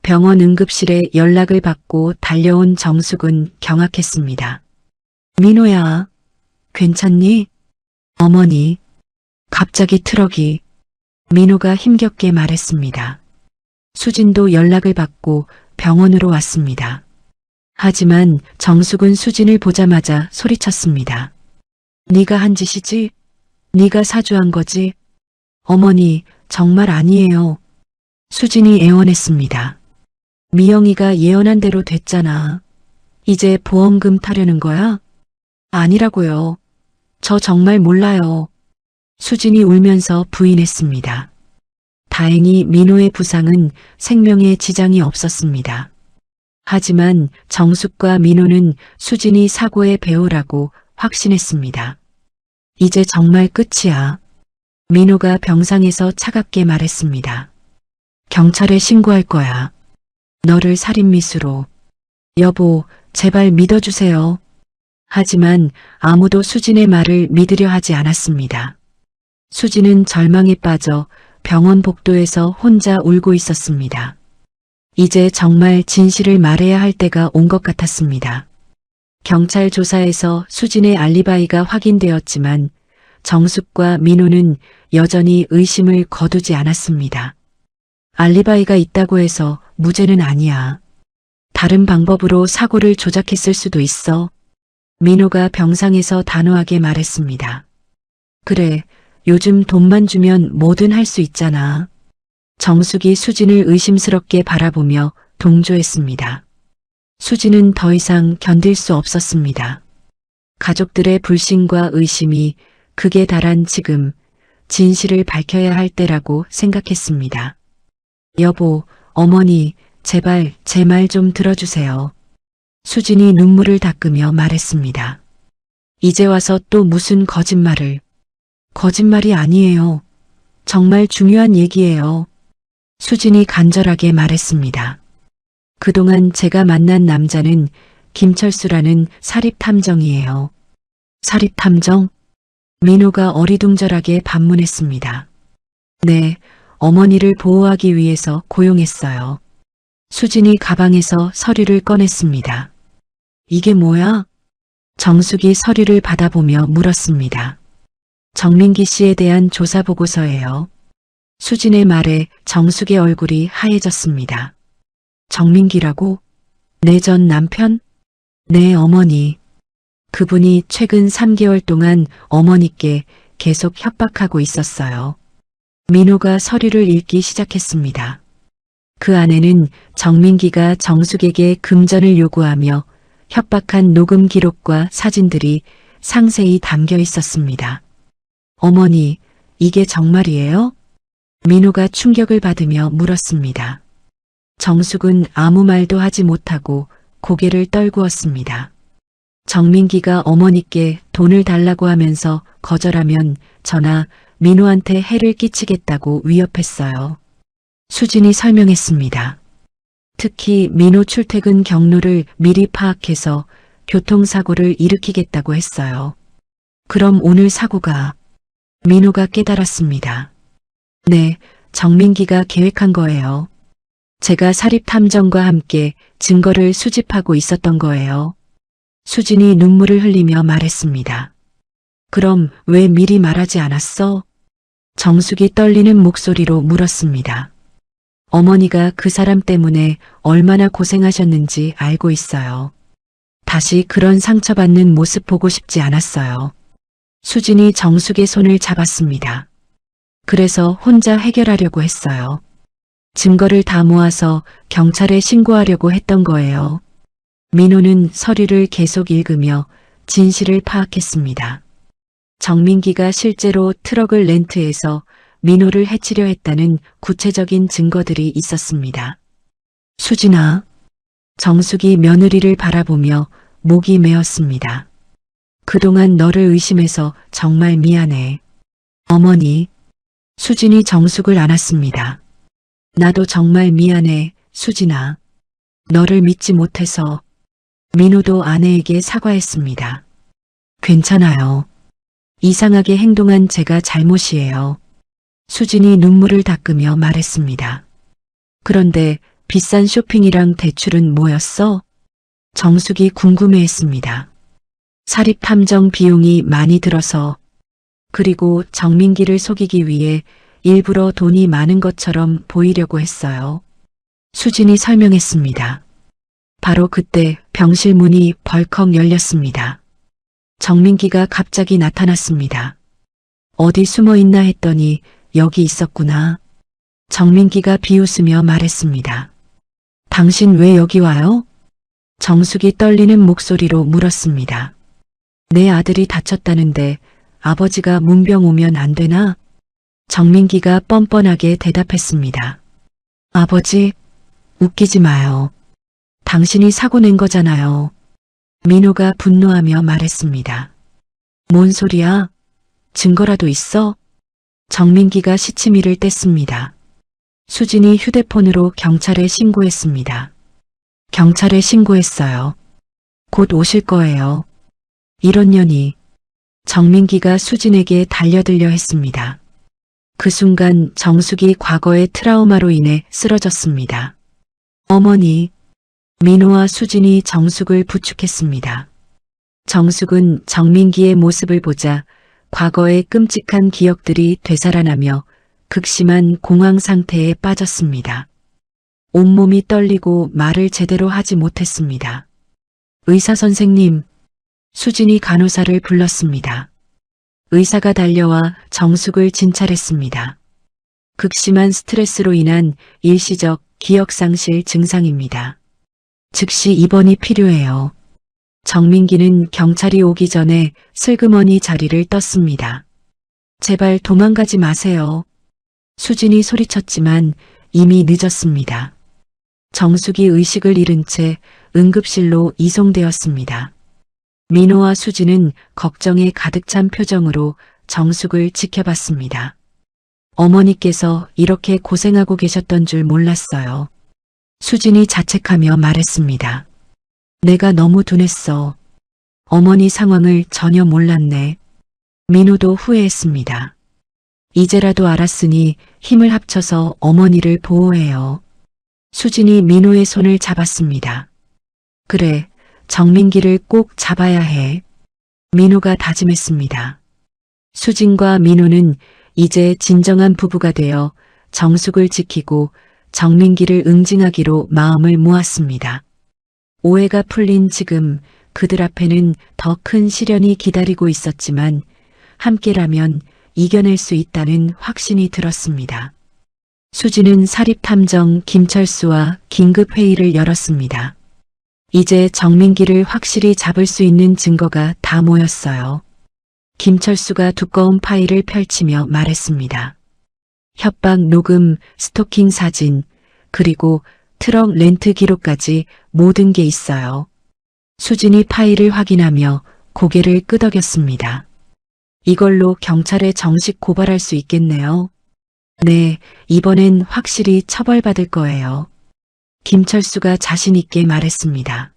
병원 응급실에 연락을 받고 달려온 정숙은 경악했습니다. 민호야, 괜찮니? 어머니, 갑자기 트럭이. 민호가 힘겹게 말했습니다. 수진도 연락을 받고 병원으로 왔습니다. 하지만 정숙은 수진을 보자마자 소리쳤습니다. 네가 한 짓이지? 네가 사주한 거지? 어머니, 정말 아니에요. 수진이 애원했습니다. 미영이가 예언한 대로 됐잖아. 이제 보험금 타려는 거야? 아니라고요. 저 정말 몰라요. 수진이 울면서 부인했습니다. 다행히 민호의 부상은 생명에 지장이 없었습니다. 하지만 정숙과 민호는 수진이 사고의 배우라고 확신했습니다. 이제 정말 끝이야. 민호가 병상에서 차갑게 말했습니다. 경찰에 신고할 거야. 너를 살인미수로. 여보, 제발 믿어주세요. 하지만 아무도 수진의 말을 믿으려 하지 않았습니다. 수진은 절망에 빠져 병원 복도에서 혼자 울고 있었습니다. 이제 정말 진실을 말해야 할 때가 온 것 같았습니다. 경찰 조사에서 수진의 알리바이가 확인되었지만 정숙과 민호는 여전히 의심을 거두지 않았습니다. 알리바이가 있다고 해서 무죄는 아니야. 다른 방법으로 사고를 조작했을 수도 있어. 민호가 병상에서 단호하게 말했습니다. 그래, 요즘 돈만 주면 뭐든 할 수 있잖아. 정숙이 수진을 의심스럽게 바라보며 동조했습니다. 수진은 더 이상 견딜 수 없었습니다. 가족들의 불신과 의심이 극에 달한 지금 진실을 밝혀야 할 때라고 생각했습니다. 여보, 어머니, 제발 제 말 좀 들어주세요. 수진이 눈물을 닦으며 말했습니다. 이제 와서 또 무슨 거짓말을. 거짓말이 아니에요. 정말 중요한 얘기예요. 수진이 간절하게 말했습니다. 그동안 제가 만난 남자는 김철수라는 사립탐정이에요. 사립탐정? 민호가 어리둥절하게 반문했습니다. 네, 어머니를 보호하기 위해서 고용했어요. 수진이 가방에서 서류를 꺼냈습니다. 이게 뭐야? 정숙이 서류를 받아보며 물었습니다. 정민기 씨에 대한 조사 보고서예요. 수진의 말에 정숙의 얼굴이 하얘졌습니다. 정민기라고? 내 전 남편? 네, 어머니. 그분이 최근 3개월 동안 어머니께 계속 협박하고 있었어요. 민호가 서류를 읽기 시작했습니다. 그 안에는 정민기가 정숙에게 금전을 요구하며 협박한 녹음 기록과 사진들이 상세히 담겨 있었습니다. 어머니, 이게 정말이에요? 민호가 충격을 받으며 물었습니다. 정숙은 아무 말도 하지 못하고 고개를 떨구었습니다. 정민기가 어머니께 돈을 달라고 하면서 거절하면 저나 민호한테 해를 끼치겠다고 위협했어요. 수진이 설명했습니다. 특히 민호 출퇴근 경로를 미리 파악해서 교통사고를 일으키겠다고 했어요. 그럼 오늘 사고가... 민호가 깨달았습니다. 네, 정민기가 계획한 거예요. 제가 사립탐정과 함께 증거를 수집하고 있었던 거예요. 수진이 눈물을 흘리며 말했습니다. 그럼 왜 미리 말하지 않았어? 정숙이 떨리는 목소리로 물었습니다. 어머니가 그 사람 때문에 얼마나 고생하셨는지 알고 있어요. 다시 그런 상처받는 모습 보고 싶지 않았어요. 수진이 정숙의 손을 잡았습니다. 그래서 혼자 해결하려고 했어요. 증거를 다 모아서 경찰에 신고하려고 했던 거예요. 민호는 서류를 계속 읽으며 진실을 파악했습니다. 정민기가 실제로 트럭을 렌트해서 민호를 해치려 했다는 구체적인 증거들이 있었습니다. 수진아. 정숙이 며느리를 바라보며 목이 메었습니다. 그동안 너를 의심해서 정말 미안해. 어머니. 수진이 정숙을 안았습니다. 나도 정말 미안해, 수진아. 너를 믿지 못해서. 민호도 아내에게 사과했습니다. 괜찮아요. 이상하게 행동한 제가 잘못이에요. 수진이 눈물을 닦으며 말했습니다. 그런데 비싼 쇼핑이랑 대출은 뭐였어? 정숙이 궁금해했습니다. 사립탐정 비용이 많이 들어서, 그리고 정민기를 속이기 위해 일부러 돈이 많은 것처럼 보이려고 했어요. 수진이 설명했습니다. 바로 그때 병실 문이 벌컥 열렸습니다. 정민기가 갑자기 나타났습니다. 어디 숨어 있나 했더니 여기 있었구나. 정민기가 비웃으며 말했습니다. 당신 왜 여기 와요? 정숙이 떨리는 목소리로 물었습니다. 내 아들이 다쳤다는데 아버지가 문병 오면 안 되나? 정민기가 뻔뻔하게 대답했습니다. 아버지, 웃기지 마요. 당신이 사고 낸 거잖아요. 민호가 분노하며 말했습니다. 뭔 소리야? 증거라도 있어? 정민기가 시치미를 뗐습니다. 수진이 휴대폰으로 경찰에 신고했습니다. 경찰에 신고했어요. 곧 오실 거예요. 이런 년이. 정민기가 수진에게 달려들려 했습니다. 그 순간 정숙이 과거의 트라우마로 인해 쓰러졌습니다. 어머니. 민호와 수진이 정숙을 부축했습니다. 정숙은 정민기의 모습을 보자 과거의 끔찍한 기억들이 되살아나며 극심한 공황 상태에 빠졌습니다. 온몸이 떨리고 말을 제대로 하지 못했습니다. 의사 선생님. 수진이 간호사를 불렀습니다. 의사가 달려와 정숙을 진찰했습니다. 극심한 스트레스로 인한 일시적 기억상실 증상입니다. 즉시 입원이 필요해요. 정민기는 경찰이 오기 전에 슬그머니 자리를 떴습니다. 제발 도망가지 마세요. 수진이 소리쳤지만 이미 늦었습니다. 정숙이 의식을 잃은 채 응급실로 이송되었습니다. 민호와 수진은 걱정에 가득 찬 표정으로 정숙을 지켜봤습니다. 어머니께서 이렇게 고생하고 계셨던 줄 몰랐어요. 수진이 자책하며 말했습니다. 내가 너무 둔했어. 어머니 상황을 전혀 몰랐네. 민호도 후회했습니다. 이제라도 알았으니 힘을 합쳐서 어머니를 보호해요. 수진이 민호의 손을 잡았습니다. 그래, 정민기를 꼭 잡아야 해. 민호가 다짐했습니다. 수진과 민호는 이제 진정한 부부가 되어 정숙을 지키고 정민기를 응징하기로 마음을 모았습니다. 오해가 풀린 지금 그들 앞에는 더 큰 시련이 기다리고 있었지만 함께라면 이겨낼 수 있다는 확신이 들었습니다. 수진은 사립탐정 김철수와 긴급회의를 열었습니다. 이제 정민기를 확실히 잡을 수 있는 증거가 다 모였어요. 김철수가 두꺼운 파일을 펼치며 말했습니다. 협박 녹음, 스토킹 사진, 그리고 트럭 렌트 기록까지 모든 게 있어요. 수진이 파일을 확인하며 고개를 끄덕였습니다. 이걸로 경찰에 정식 고발할 수 있겠네요. 네, 이번엔 확실히 처벌받을 거예요. 김철수가 자신 있게 말했습니다.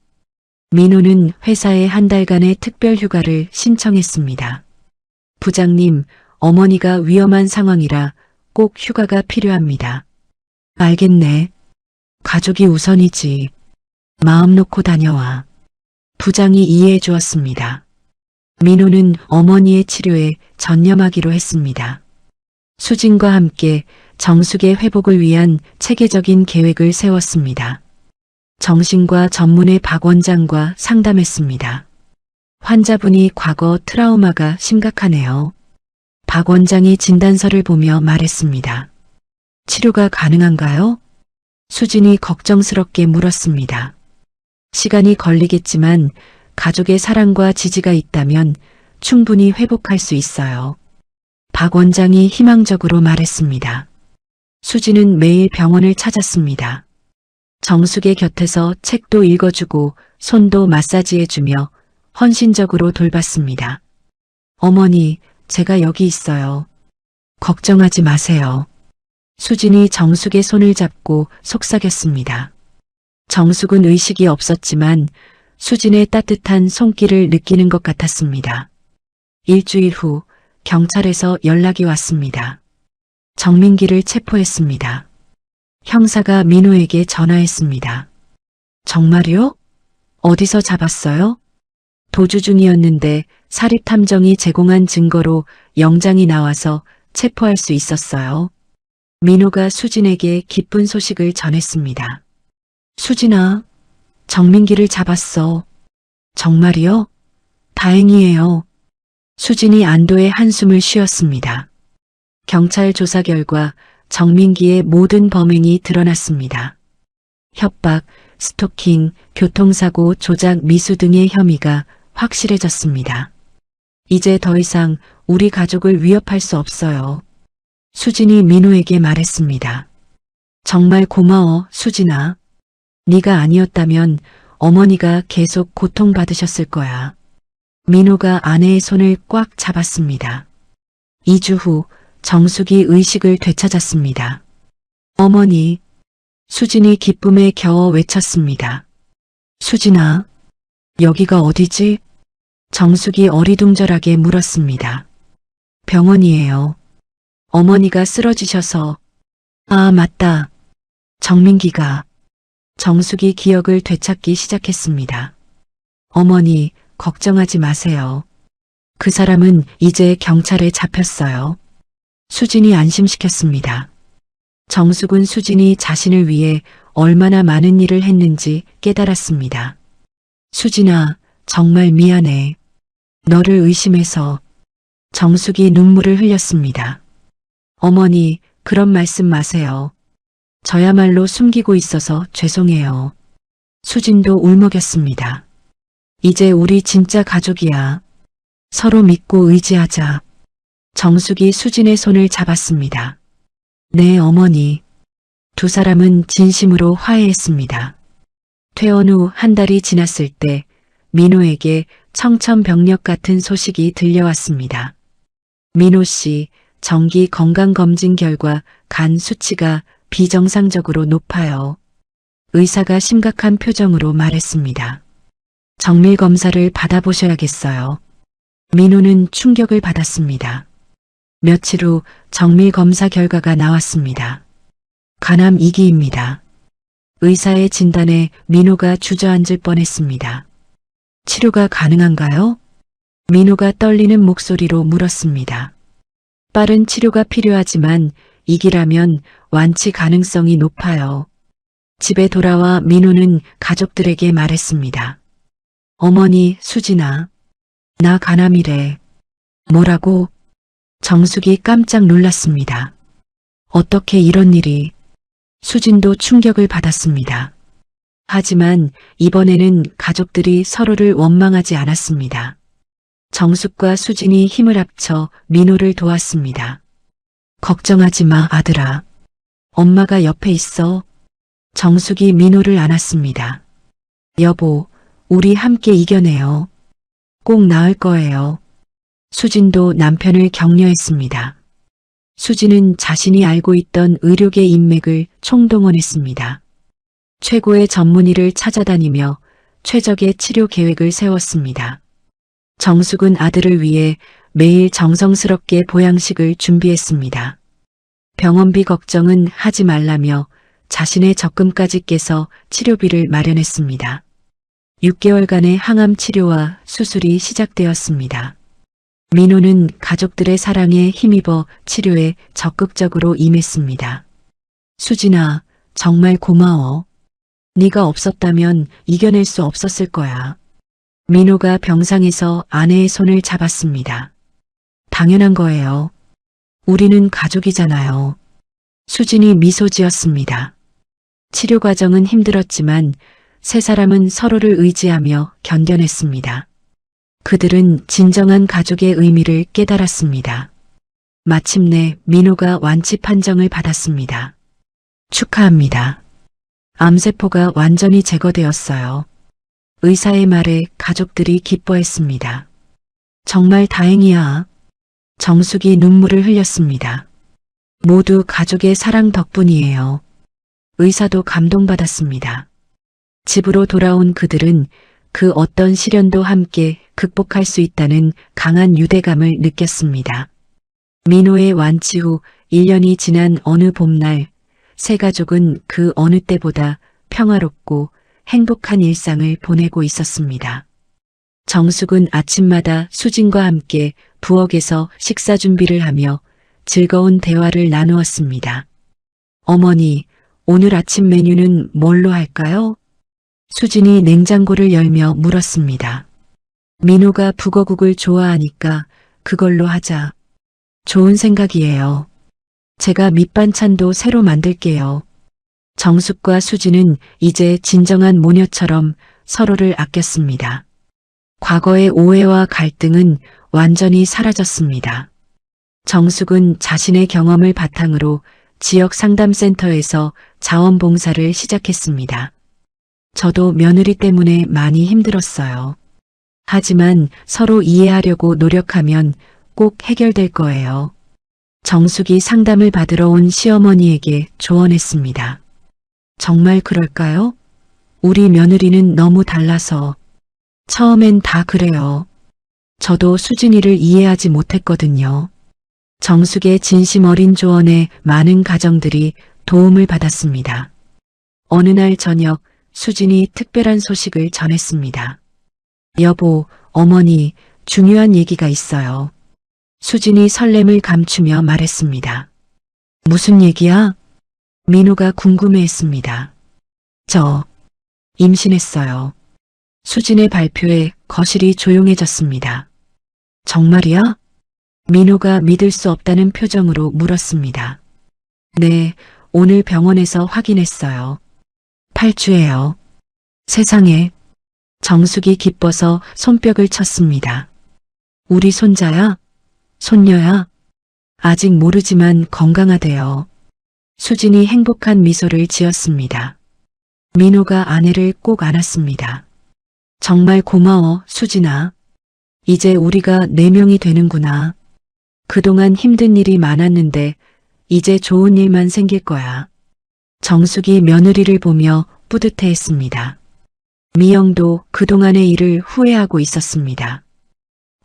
민호는 회사에 한 달간의 특별 휴가를 신청했습니다. 부장님, 어머니가 위험한 상황이라 꼭 휴가가 필요합니다. 알겠네. 가족이 우선이지. 마음 놓고 다녀와. 부장이 이해해 주었습니다. 민호는 어머니의 치료에 전념하기로 했습니다. 수진과 함께 정숙의 회복을 위한 체계적인 계획을 세웠습니다. 정신과 전문의 박 원장과 상담했습니다. 환자분이 과거 트라우마가 심각하네요. 박 원장이 진단서를 보며 말했습니다. 치료가 가능한가요? 수진이 걱정스럽게 물었습니다. 시간이 걸리겠지만 가족의 사랑과 지지가 있다면 충분히 회복할 수 있어요. 박 원장이 희망적으로 말했습니다. 수지는 매일 병원을 찾았습니다. 정숙의 곁에서 책도 읽어주고 손도 마사지해주며 헌신적으로 돌봤습니다. 어머니, 제가 여기 있어요. 걱정하지 마세요. 수진이 정숙의 손을 잡고 속삭였습니다. 정숙은 의식이 없었지만 수진의 따뜻한 손길을 느끼는 것 같았습니다. 일주일 후 경찰에서 연락이 왔습니다. 정민기를 체포했습니다. 형사가 민호에게 전화했습니다. 정말요? 어디서 잡았어요? 도주 중이었는데 사립탐정이 제공한 증거로 영장이 나와서 체포할 수 있었어요. 민호가 수진에게 기쁜 소식을 전했습니다. 수진아, 정민기를 잡았어. 정말이요? 다행이에요. 수진이 안도의 한숨을 쉬었습니다. 경찰 조사 결과 정민기의 모든 범행이 드러났습니다. 협박, 스토킹, 교통사고, 조작, 미수 등의 혐의가 확실해졌습니다. 이제 더 이상 우리 가족을 위협할 수 없어요. 수진이 민호에게 말했습니다. 정말 고마워, 수진아. 네가 아니었다면 어머니가 계속 고통받으셨을 거야. 민호가 아내의 손을 꽉 잡았습니다. 2주 후 정숙이 의식을 되찾았습니다. 어머니, 수진이 기쁨에 겨워 외쳤습니다. 수진아, 여기가 어디지? 정숙이 어리둥절하게 물었습니다. 병원이에요. 어머니가 쓰러지셔서. 아, 맞다. 정민기가. 정숙이 기억을 되찾기 시작했습니다. 어머니, 걱정하지 마세요. 그 사람은 이제 경찰에 잡혔어요. 수진이 안심시켰습니다. 정숙은 수진이 자신을 위해 얼마나 많은 일을 했는지 깨달았습니다. 수진아, 정말 미안해. 너를 의심해서. 정숙이 눈물을 흘렸습니다. 어머니, 그런 말씀 마세요. 저야말로 숨기고 있어서 죄송해요. 수진도 울먹였습니다. 이제 우리 진짜 가족이야. 서로 믿고 의지하자. 정숙이 수진의 손을 잡았습니다. 네, 어머니. 두 사람은 진심으로 화해했습니다. 퇴원 후 한 달이 지났을 때 민호에게 청천벽력 같은 소식이 들려왔습니다. 민호 씨, 정기 건강검진 결과 간 수치가 비정상적으로 높아요. 의사가 심각한 표정으로 말했습니다. 정밀 검사를 받아보셔야겠어요. 민호는 충격을 받았습니다. 며칠 후 정밀 검사 결과가 나왔습니다. 간암 2기입니다. 의사의 진단에 민호가 주저앉을 뻔했습니다. 치료가 가능한가요? 민호가 떨리는 목소리로 물었습니다. 빠른 치료가 필요하지만 2기라면 완치 가능성이 높아요. 집에 돌아와 민호는 가족들에게 말했습니다. 어머니, 수진아, 나 간암이래. 뭐라고? 정숙이 깜짝 놀랐습니다. 어떻게 이런 일이? 수진도 충격을 받았습니다. 하지만 이번에는 가족들이 서로를 원망하지 않았습니다. 정숙과 수진이 힘을 합쳐 민호를 도왔습니다. 걱정하지 마, 아들아. 엄마가 옆에 있어. 정숙이 민호를 안았습니다. 여보, 우리 함께 이겨내요. 꼭 나을 거예요. 수진도 남편을 격려했습니다. 수진은 자신이 알고 있던 의료계 인맥을 총동원했습니다. 최고의 전문의를 찾아다니며 최적의 치료 계획을 세웠습니다. 정숙은 아들을 위해 매일 정성스럽게 보양식을 준비했습니다. 병원비 걱정은 하지 말라며 자신의 적금까지 깨서 치료비를 마련했습니다. 6개월간의 항암 치료와 수술이 시작되었습니다. 민호는 가족들의 사랑에 힘입어 치료에 적극적으로 임했습니다. 수진아, 정말 고마워. 네가 없었다면 이겨낼 수 없었을 거야. 민호가 병상에서 아내의 손을 잡았습니다. 당연한 거예요. 우리는 가족이잖아요. 수진이 미소 지었습니다. 치료 과정은 힘들었지만 세 사람은 서로를 의지하며 견뎌냈습니다. 그들은 진정한 가족의 의미를 깨달았습니다. 마침내 민호가 완치 판정을 받았습니다. 축하합니다. 암세포가 완전히 제거되었어요. 의사의 말에 가족들이 기뻐했습니다. 정말 다행이야. 정숙이 눈물을 흘렸습니다. 모두 가족의 사랑 덕분이에요. 의사도 감동받았습니다. 집으로 돌아온 그들은 그 어떤 시련도 함께 극복할 수 있다는 강한 유대감을 느꼈습니다. 민호의 완치 후 1년이 지난 어느 봄날, 세 가족은 그 어느 때보다 평화롭고 행복한 일상을 보내고 있었습니다. 정숙은 아침마다 수진과 함께 부엌에서 식사 준비를 하며 즐거운 대화를 나누었습니다. 어머니, 오늘 아침 메뉴는 뭘로 할까요? 수진이 냉장고를 열며 물었습니다. 민호가 북어국을 좋아하니까 그걸로 하자. 좋은 생각이에요. 제가 밑반찬도 새로 만들게요. 정숙과 수진은 이제 진정한 모녀처럼 서로를 아꼈습니다. 과거의 오해와 갈등은 완전히 사라졌습니다. 정숙은 자신의 경험을 바탕으로 지역 상담센터에서 자원봉사를 시작했습니다. 저도 며느리 때문에 많이 힘들었어요. 하지만 서로 이해하려고 노력하면 꼭 해결될 거예요. 정숙이 상담을 받으러 온 시어머니에게 조언했습니다. 정말 그럴까요? 우리 며느리는 너무 달라서. 처음엔 다 그래요. 저도 수진이를 이해하지 못했거든요. 정숙의 진심 어린 조언에 많은 가정들이 도움을 받았습니다. 어느 날 저녁 수진이 특별한 소식을 전했습니다. 여보, 어머니, 중요한 얘기가 있어요. 수진이 설렘을 감추며 말했습니다. 무슨 얘기야? 민호가 궁금해했습니다. 저 임신했어요. 수진의 발표에 거실이 조용해졌습니다. 정말이야? 민호가 믿을 수 없다는 표정으로 물었습니다. 네, 오늘 병원에서 확인했어요. 8주예요. 세상에. 정숙이 기뻐서 손뼉을 쳤습니다. 우리 손자야? 손녀야? 아직 모르지만 건강하대요. 수진이 행복한 미소를 지었습니다. 민호가 아내를 꼭 안았습니다. 정말 고마워, 수진아. 이제 우리가 4명이 되는구나. 그동안 힘든 일이 많았는데 이제 좋은 일만 생길 거야. 정숙이 며느리를 보며 뿌듯해했습니다. 미영도 그동안의 일을 후회하고 있었습니다.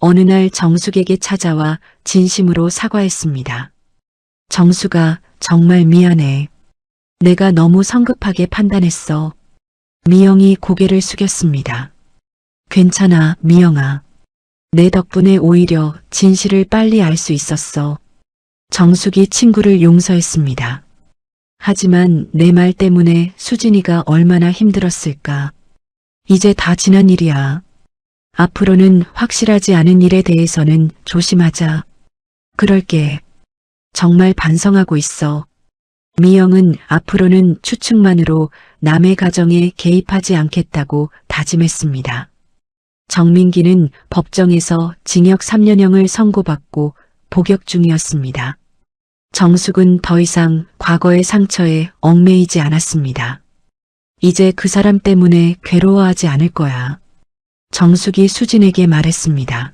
어느 날 정숙에게 찾아와 진심으로 사과했습니다. 정숙아, 정말 미안해. 내가 너무 성급하게 판단했어. 미영이 고개를 숙였습니다. 괜찮아, 미영아. 내 덕분에 오히려 진실을 빨리 알 수 있었어. 정숙이 친구를 용서했습니다. 하지만 내 말 때문에 수진이가 얼마나 힘들었을까. 이제 다 지난 일이야. 앞으로는 확실하지 않은 일에 대해서는 조심하자. 그럴게. 정말 반성하고 있어. 미영은 앞으로는 추측만으로 남의 가정에 개입하지 않겠다고 다짐했습니다. 정민기는 법정에서 징역 3년형을 선고받고 복역 중이었습니다. 정숙은 더 이상 과거의 상처에 얽매이지 않았습니다. 이제 그 사람 때문에 괴로워하지 않을 거야. 정숙이 수진에게 말했습니다.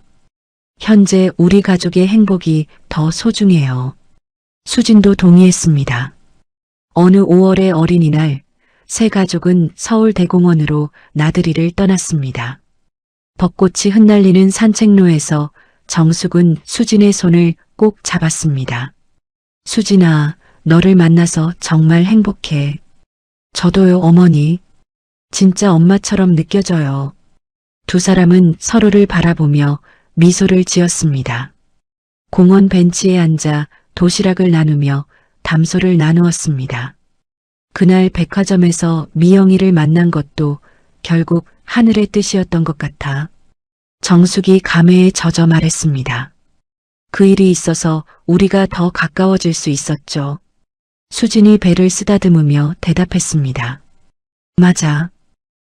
현재 우리 가족의 행복이 더 소중해요. 수진도 동의했습니다. 어느 5월의 어린이날, 세 가족은 서울대공원으로 나들이를 떠났습니다. 벚꽃이 흩날리는 산책로에서 정숙은 수진의 손을 꼭 잡았습니다. 수진아, 너를 만나서 정말 행복해. 저도요, 어머니. 진짜 엄마처럼 느껴져요. 두 사람은 서로를 바라보며 미소를 지었습니다. 공원 벤치에 앉아 도시락을 나누며 담소를 나누었습니다. 그날 백화점에서 미영이를 만난 것도 결국 하늘의 뜻이었던 것 같아. 정숙이 감회에 젖어 말했습니다. 그 일이 있어서 우리가 더 가까워질 수 있었죠. 수진이 배를 쓰다듬으며 대답했습니다. 맞아.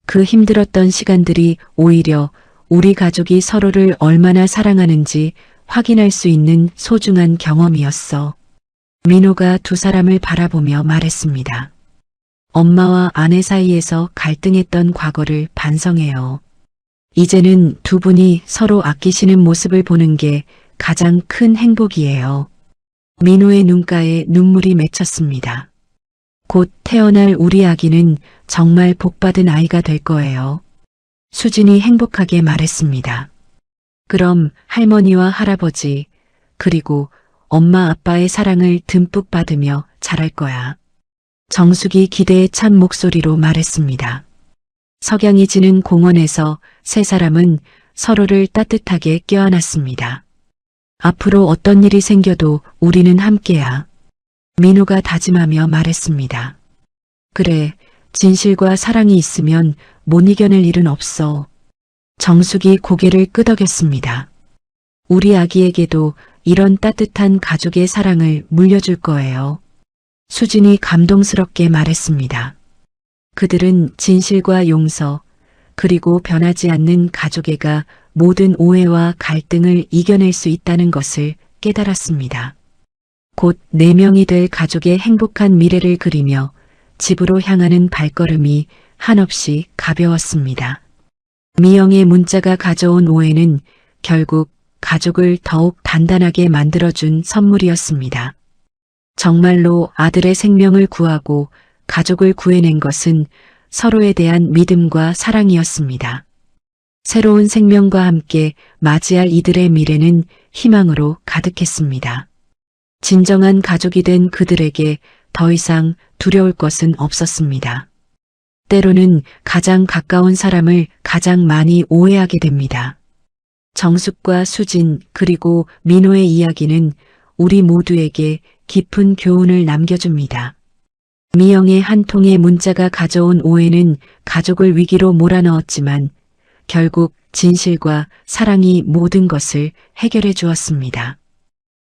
그 힘들었던 시간들이 오히려 우리 가족이 서로를 얼마나 사랑하는지 확인할 수 있는 소중한 경험이었어. 민호가 두 사람을 바라보며 말했습니다. 엄마와 아내 사이에서 갈등했던 과거를 반성해요. 이제는 두 분이 서로 아끼시는 모습을 보는 게 가장 큰 행복이에요. 민호의 눈가에 눈물이 맺혔습니다. 곧 태어날 우리 아기는 정말 복받은 아이가 될 거예요. 수진이 행복하게 말했습니다. 그럼 할머니와 할아버지, 그리고 엄마 아빠의 사랑을 듬뿍 받으며 자랄 거야. 정숙이 기대에 찬 목소리로 말했습니다. 석양이 지는 공원에서 세 사람은 서로를 따뜻하게 껴안았습니다. 앞으로 어떤 일이 생겨도 우리는 함께야. 민호가 다짐하며 말했습니다. 그래, 진실과 사랑이 있으면 못 이겨낼 일은 없어. 정숙이 고개를 끄덕였습니다. 우리 아기에게도 이런 따뜻한 가족의 사랑을 물려줄 거예요. 수진이 감동스럽게 말했습니다. 그들은 진실과 용서, 그리고 변하지 않는 가족애가 모든 오해와 갈등을 이겨낼 수 있다는 것을 깨달았습니다. 곧 4명이 될 가족의 행복한 미래를 그리며 집으로 향하는 발걸음이 한없이 가벼웠습니다. 미영의 문자가 가져온 오해는 결국 가족을 더욱 단단하게 만들어준 선물이었습니다. 정말로 아들의 생명을 구하고 가족을 구해낸 것은 서로에 대한 믿음과 사랑이었습니다. 새로운 생명과 함께 맞이할 이들의 미래는 희망으로 가득했습니다. 진정한 가족이 된 그들에게 더 이상 두려울 것은 없었습니다. 때로는 가장 가까운 사람을 가장 많이 오해하게 됩니다. 정숙과 수진 그리고 민호의 이야기는 우리 모두에게 깊은 교훈을 남겨줍니다. 미영의 한 통의 문자가 가져온 오해는 가족을 위기로 몰아넣었지만 결국 진실과 사랑이 모든 것을 해결해 주었습니다.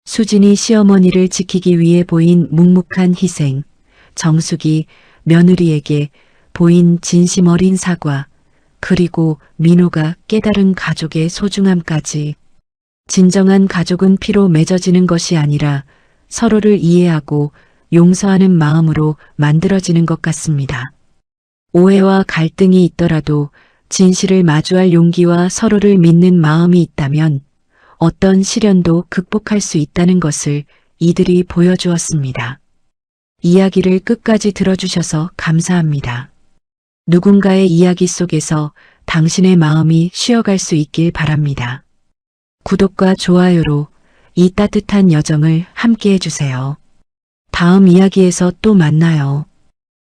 수진이 시어머니를 지키기 위해 보인 묵묵한 희생, 정숙이 며느리에게 보인 진심 어린 사과, 그리고 민호가 깨달은 가족의 소중함까지. 진정한 가족은 피로 맺어지는 것이 아니라 서로를 이해하고 용서하는 마음으로 만들어지는 것 같습니다. 오해와 갈등이 있더라도 진실을 마주할 용기와 서로를 믿는 마음이 있다면 어떤 시련도 극복할 수 있다는 것을 이들이 보여주었습니다. 이야기를 끝까지 들어주셔서 감사합니다. 누군가의 이야기 속에서 당신의 마음이 쉬어갈 수 있길 바랍니다. 구독과 좋아요로 이 따뜻한 여정을 함께 해주세요. 다음 이야기에서 또 만나요.